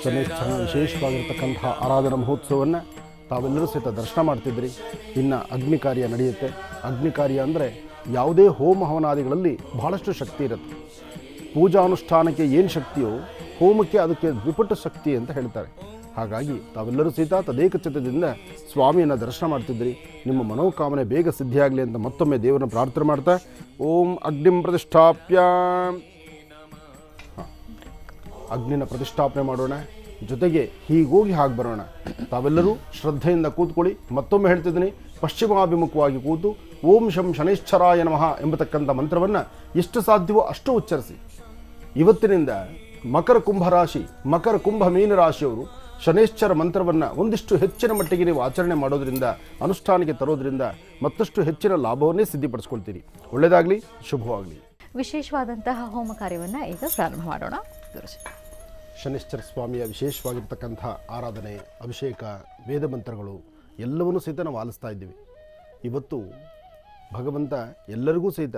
ಶನೈಶ್ಚರನ ವಿಶೇಷವಾಗಿರ್ತಕ್ಕಂಥ ಆರಾಧನಾ ಮಹೋತ್ಸವವನ್ನು ತಾವೆಲ್ಲರೂ ಸಹಿತ ದರ್ಶನ ಮಾಡ್ತಿದ್ರಿ. ಇನ್ನು ಅಗ್ನಿ ಕಾರ್ಯ ನಡೆಯುತ್ತೆ. ಅಗ್ನಿ ಕಾರ್ಯ ಅಂದರೆ ಯಾವುದೇ ಹೋಮ ಹವನಾದಿಗಳಲ್ಲಿ ಬಹಳಷ್ಟು ಶಕ್ತಿ ಇರುತ್ತೆ. ಪೂಜಾನುಷ್ಠಾನಕ್ಕೆ ಏನು ಶಕ್ತಿಯೋ ಹೋಮಕ್ಕೆ ಅದಕ್ಕೆ ದ್ವಿಪಟ್ಟು ಶಕ್ತಿ ಅಂತ ಹೇಳ್ತಾರೆ. ಹಾಗಾಗಿ ತಾವೆಲ್ಲರೂ ಸಹಿತ ತದೇಕ ಚಿತ್ತದಿಂದ ಸ್ವಾಮಿಯನ್ನು ದರ್ಶನ ಮಾಡ್ತಿದ್ರಿ. ನಿಮ್ಮ ಮನೋಕಾಮನೆ ಬೇಗ ಸಿದ್ಧಿಯಾಗಲಿ ಅಂತ ಮತ್ತೊಮ್ಮೆ ದೇವರನ್ನ ಪ್ರಾರ್ಥನೆ ಮಾಡ್ತಾ ಓಂ ಅಗ್ನಿಂ ಪ್ರತಿಷ್ಠಾಪ್ಯ. ಅಗ್ನಿನ ಪ್ರತಿಷ್ಠಾಪನೆ ಮಾಡೋಣ. ಜೊತೆಗೆ ಹೀಗೋಗಿ ಹಾಗೆ ಬರೋಣ. ತಾವೆಲ್ಲರೂ ಶ್ರದ್ಧೆಯಿಂದ ಕೂತ್ಕೊಳ್ಳಿ. ಮತ್ತೊಮ್ಮೆ ಹೇಳ್ತಿದ್ದೀನಿ, ಪಶ್ಚಿಮಾಭಿಮುಖವಾಗಿ ಕೂತು ಓಂ ಶಂ ಶನೈಶ್ಚರಾಯ ನಮಃ ಎಂಬತಕ್ಕಂಥ ಮಂತ್ರವನ್ನು ಎಷ್ಟು ಸಾಧ್ಯವೋ ಅಷ್ಟು ಉಚ್ಚರಿಸಿ. ಇವತ್ತಿನಿಂದ ಮಕರ ಕುಂಭ ರಾಶಿ, ಮಕರ ಕುಂಭ ಮೀನ ರಾಶಿಯವರು ಶನೈಶ್ಚರ ಮಂತ್ರವನ್ನು ಒಂದಿಷ್ಟು ಹೆಚ್ಚಿನ ಮಟ್ಟಿಗೆ ನೀವು ಆಚರಣೆ ಮಾಡೋದ್ರಿಂದ, ಅನುಷ್ಠಾನಕ್ಕೆ ತರೋದ್ರಿಂದ ಮತ್ತಷ್ಟು ಹೆಚ್ಚಿನ ಲಾಭವನ್ನೇ ಸಿದ್ಧಿಪಡಿಸ್ಕೊಳ್ತೀರಿ. ಒಳ್ಳೆಯದಾಗಲಿ, ಶುಭವಾಗಲಿ. ವಿಶೇಷವಾದಂತಹ ಹೋಮ ಕಾರ್ಯವನ್ನು ಈಗ ಪ್ರಾರಂಭ ಮಾಡೋಣ. ಗುರುಜಿ, ಶನೈಶ್ಚರ ಸ್ವಾಮಿಯ ವಿಶೇಷವಾಗಿರ್ತಕ್ಕಂಥ ಆರಾಧನೆ, ಅಭಿಷೇಕ, ವೇದ ಮಂತ್ರಗಳು ಎಲ್ಲವನ್ನೂ ಸಹಿತ ನಾವು ಆಲಿಸ್ತಾ ಇದ್ದೀವಿ. ಇವತ್ತು ಭಗವಂತ ಎಲ್ಲರಿಗೂ ಸಹಿತ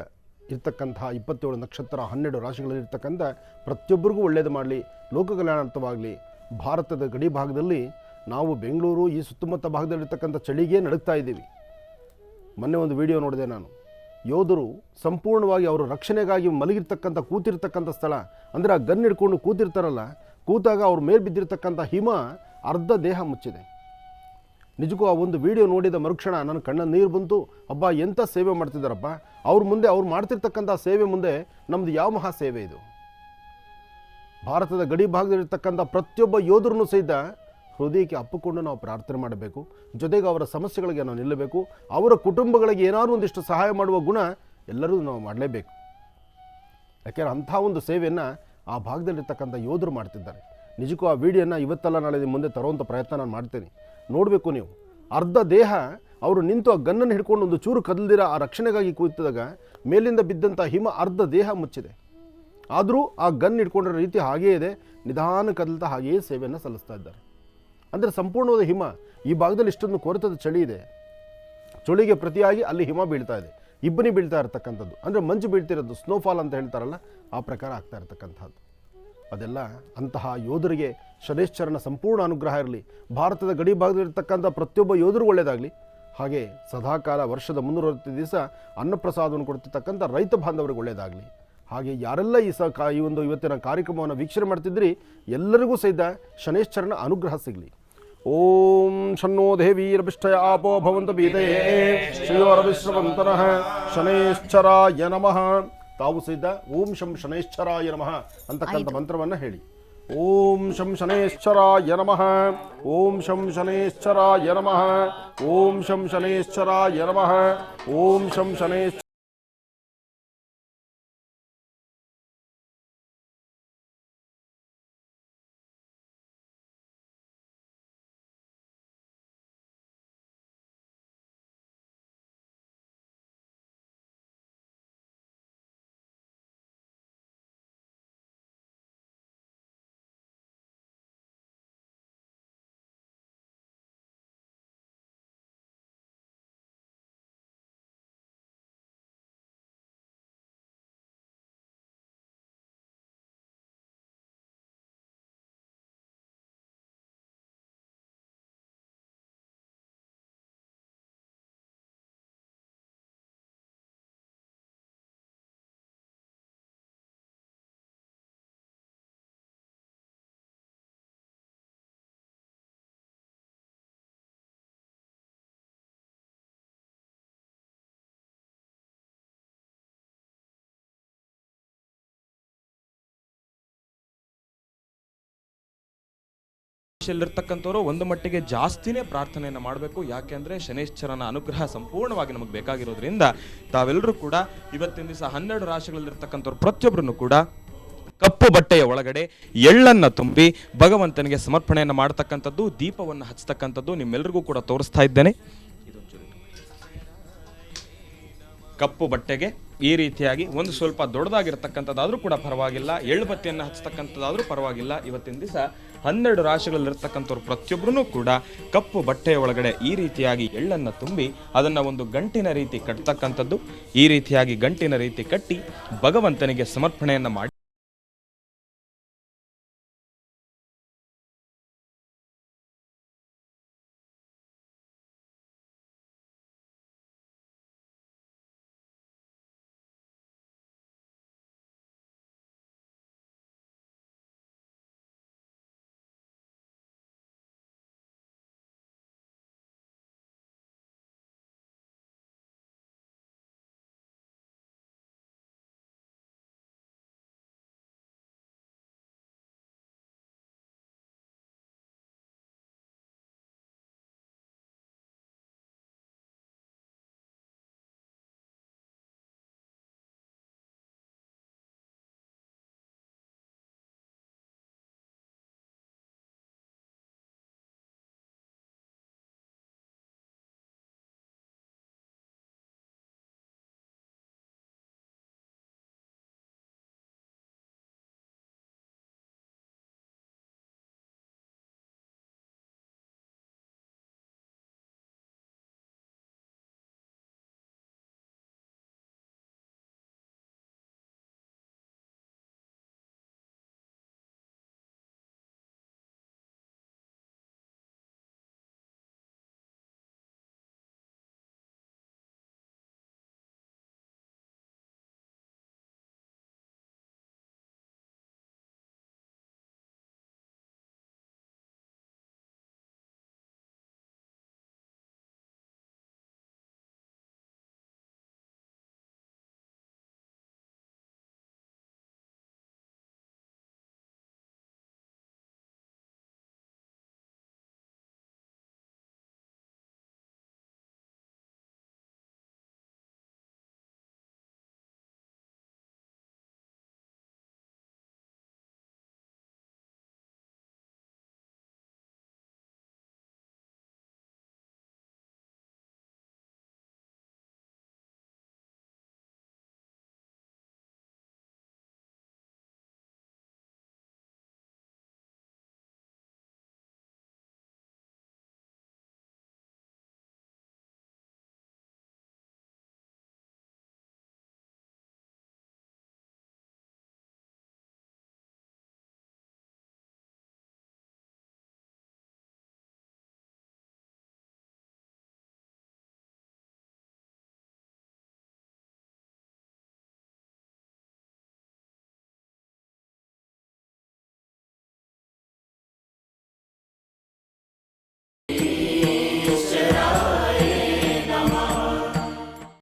ಇರ್ತಕ್ಕಂಥ 27 ನಕ್ಷತ್ರ 12 ರಾಶಿಗಳಲ್ಲಿರ್ತಕ್ಕಂಥ ಪ್ರತಿಯೊಬ್ಬರಿಗೂ ಒಳ್ಳೆಯದು ಮಾಡಲಿ, ಲೋಕ ಕಲ್ಯಾಣಾರ್ಥವಾಗಲಿ. ಭಾರತದ ಗಡಿ ಭಾಗದಲ್ಲಿ ನಾವು ಬೆಂಗಳೂರು ಈ ಸುತ್ತಮುತ್ತ ಭಾಗದಲ್ಲಿರ್ತಕ್ಕಂಥ ಚಳಿಗೆ ನಡುಗ್ತಾ ಇದ್ದೀವಿ. ಮೊನ್ನೆ ಒಂದು ವಿಡಿಯೋ ನೋಡಿದೆ ನಾನು. ಯೋಧರು ಸಂಪೂರ್ಣವಾಗಿ ಅವರು ರಕ್ಷಣೆಗಾಗಿ ಮಲಗಿರ್ತಕ್ಕಂಥ ಕೂತಿರ್ತಕ್ಕಂಥ ಸ್ಥಳ ಅಂದರೆ ಆ ಗನ್ ಹಿಡ್ಕೊಂಡು ಕೂತಿರ್ತಾರಲ್ಲ, ಕೂತಾಗ ಅವ್ರ ಮೇಲೆ ಬಿದ್ದಿರ್ತಕ್ಕಂಥ ಹಿಮ ಅರ್ಧ ದೇಹ ಮುಚ್ಚಿದೆ. ನಿಜಕ್ಕೂ ಆ ಒಂದು ವಿಡಿಯೋ ನೋಡಿದ ಮರುಕ್ಷಣ ನನ್ನ ಕಣ್ಣ ನೀರು ಬಂತು. ಅಬ್ಬಾ, ಎಂಥ ಸೇವೆ ಮಾಡ್ತಿದ್ದಾರಪ್ಪ. ಅವ್ರ ಮುಂದೆ ಅವ್ರು ಮಾಡ್ತಿರ್ತಕ್ಕಂಥ ಸೇವೆ ಮುಂದೆ ನಮ್ಮದು ಯಾವ ಮಹಾ ಸೇವೆ ಇದು? ಭಾರತದ ಗಡಿ ಭಾಗದಲ್ಲಿರ್ತಕ್ಕಂಥ ಪ್ರತಿಯೊಬ್ಬ ಯೋಧರನ್ನು ಸಹಿತ ಹೃದಯಕ್ಕೆ ಅಪ್ಪಿಕೊಂಡು ನಾವು ಪ್ರಾರ್ಥನೆ ಮಾಡಬೇಕು. ಜೊತೆಗೆ ಅವರ ಸಮಸ್ಯೆಗಳಿಗೆ ನಾವು ನಿಲ್ಲಬೇಕು. ಅವರ ಕುಟುಂಬಗಳಿಗೆ ಏನಾದರೂ ಒಂದಿಷ್ಟು ಸಹಾಯ ಮಾಡುವ ಗುಣ ಎಲ್ಲರೂ ನಾವು ಮಾಡಲೇಬೇಕು. ಯಾಕೆಂದರೆ ಅಂಥ ಒಂದು ಸೇವೆಯನ್ನು ಆ ಭಾಗದಲ್ಲಿರ್ತಕ್ಕಂಥ ಯೋಧರು ಮಾಡ್ತಿದ್ದಾರೆ. ನಿಜಕ್ಕೂ ಆ ವಿಡಿಯೋನ ಇವತ್ತಲ್ಲ ನಾಳೆ ಮುಂದೆ ತರುವಂಥ ಪ್ರಯತ್ನ ನಾನು ಮಾಡ್ತೇನೆ. ನೋಡಬೇಕು ನೀವು. ಅರ್ಧ ದೇಹ ಅವರು ನಿಂತು ಆ ಗನ್ನನ್ನು ಹಿಡ್ಕೊಂಡು ಒಂದು ಚೂರು ಕದಲ್ದಿರ ಆ ರಕ್ಷಣೆಗಾಗಿ ಕೂತಿದಾಗ ಮೇಲಿಂದ ಬಿದ್ದಂಥ ಹಿಮ ಅರ್ಧ ದೇಹ ಮುಚ್ಚಿದೆ. ಆದರೂ ಆ ಗನ್ ಹಿಡ್ಕೊಂಡಿರೋ ರೀತಿ ಹಾಗೇ ಇದೆ. ನಿಧಾನ ಕದಲ್ತಾ ಹಾಗೆಯೇ ಸೇವೆಯನ್ನು ಸಲ್ಲಿಸ್ತಾ ಇದ್ದಾರೆ. ಅಂದರೆ ಸಂಪೂರ್ಣವಾದ ಹಿಮ. ಈ ಭಾಗದಲ್ಲಿ ಇಷ್ಟೊಂದು ಕೊರೆತದ ಚಳಿ ಇದೆ. ಚಳಿಗೆ ಪ್ರತಿಯಾಗಿ ಅಲ್ಲಿ ಹಿಮ ಬೀಳ್ತಾ ಇದೆ. ಇಬ್ಬನಿ ಬೀಳ್ತಾ ಇರತಕ್ಕಂಥದ್ದು, ಅಂದರೆ ಮಂಜು ಬೀಳ್ತಿರೋದು, ಸ್ನೋಫಾಲ್ ಅಂತ ಹೇಳ್ತಾರಲ್ಲ, ಆ ಪ್ರಕಾರ ಆಗ್ತಾ ಇರತಕ್ಕಂಥದ್ದು. ಅದೆಲ್ಲ ಅಂತಹ ಯೋಧರಿಗೆ ಶನೇಶ್ವರನ ಸಂಪೂರ್ಣ ಅನುಗ್ರಹ ಇರಲಿ. ಭಾರತದ ಗಡಿ ಭಾಗದಲ್ಲಿರ್ತಕ್ಕಂಥ ಪ್ರತಿಯೊಬ್ಬ ಯೋಧರು ಒಳ್ಳೆಯದಾಗಲಿ. ಹಾಗೆ ಸದಾಕಾಲ ವರ್ಷದ 360 ದಿವಸ ಅನ್ನಪ್ರಸಾದವನ್ನು ಕೊಡ್ತಿರ್ತಕ್ಕಂಥ ರೈತ ಬಾಂಧವರಿಗೆ ಒಳ್ಳೆಯದಾಗಲಿ. ಹಾಗೆ ಯಾರೆಲ್ಲ ಈ ಒಂದು ಇವತ್ತಿನ ಕಾರ್ಯಕ್ರಮವನ್ನು ವೀಕ್ಷಣೆ ಮಾಡ್ತಿದ್ರಿ ಎಲ್ಲರಿಗೂ ಸಹಿತ ಶನೇಶ್ವರನ ಅನುಗ್ರಹ ಸಿಗಲಿ. ಓಂ ಶನ್ನೋ ದೇವೀರ್ಭಿಷ್ಟಯ ಆಪೋ ಭವಂತ ಬೀದೇ ಶ್ರೇಯೋರವಿಶ್ರವಂತನಃ ಶನೇಶ್ವರಾಯ ನಮಃ. ತಾವು ಸಹಿತ ಓಂ ಶಂ ಶನೇಶ್ವರಾಯ ನಮಃ ಅಂತಕ್ಕಂಥ ಮಂತ್ರವನ್ನು ಹೇಳಿ. ಓಂ ಶಂ ಶನೇಶ್ವರಾಯ ನಮಃ, ಓಂ ಶಂ ಶನೇಶ್ವರಾಯ ನಮಃ, ಓಂ ಶಂ ಶನೇಶ್ವರಾಯ ನಮಃ, ಓಂ ಶಂ ಶನೇಶ್ವರ. ಇರ್ತಕ್ಕಂಥವ್ರು ಒಂದು ಮಟ್ಟಿಗೆ ಜಾಸ್ತಿನೇ ಪ್ರಾರ್ಥನೆಯನ್ನು ಮಾಡಬೇಕು. ಯಾಕೆಂದ್ರೆ ಶನೇಶ್ವರನ ಅನುಗ್ರಹ ಸಂಪೂರ್ಣವಾಗಿ ನಮಗೆ ಬೇಕಾಗಿರೋದ್ರಿಂದ ತಾವೆಲ್ಲರೂ ಕೂಡ ಇವತ್ತಿನ ದಿವಸ 12 ರಾಶಿಗಳಲ್ಲಿರ್ತಕ್ಕಂಥವ್ರು ಪ್ರತಿಯೊಬ್ಬರನ್ನು ಕೂಡ ಕಪ್ಪು ಬಟ್ಟೆಯ ಒಳಗಡೆ ಎಳ್ಳನ್ನ ತುಂಬಿ ಭಗವಂತನಿಗೆ ಸಮರ್ಪಣೆಯನ್ನು ಮಾಡತಕ್ಕಂಥದ್ದು, ದೀಪವನ್ನು ಹಚ್ಚತಕ್ಕಂಥದ್ದು ನಿಮ್ಮೆಲ್ಲರಿಗೂ ಕೂಡ ತೋರಿಸ್ತಾ ಇದ್ದೇನೆ. ಕಪ್ಪು ಬಟ್ಟೆಗೆ ಈ ರೀತಿಯಾಗಿ ಒಂದು ಸ್ವಲ್ಪ ದೊಡ್ಡದಾಗಿರ್ತಕ್ಕಂಥದ್ದಾದ್ರೂ ಕೂಡ ಪರವಾಗಿಲ್ಲ, ಎಳ್ಳು ಬತ್ತಿಯನ್ನು ಹಚ್ಚತಕ್ಕಂಥದ್ದಾದ್ರೂ ಪರವಾಗಿಲ್ಲ. ಇವತ್ತಿನ ದಿವಸ 12 ರಾಶಿಗಳಲ್ಲಿರ್ತಕ್ಕಂಥವ್ರು ಪ್ರತಿಯೊಬ್ಬರೂ ಕೂಡ ಕಪ್ಪು ಬಟ್ಟೆಯ ಒಳಗಡೆ ಈ ರೀತಿಯಾಗಿ ಎಳ್ಳನ್ನು ತುಂಬಿ ಅದನ್ನು ಒಂದು ಗಂಟಿನ ರೀತಿ ಕಟ್ತಕ್ಕಂಥದ್ದು. ಈ ರೀತಿಯಾಗಿ ಗಂಟಿನ ರೀತಿ ಕಟ್ಟಿ ಭಗವಂತನಿಗೆ ಸಮರ್ಪಣೆಯನ್ನು ಮಾಡಿ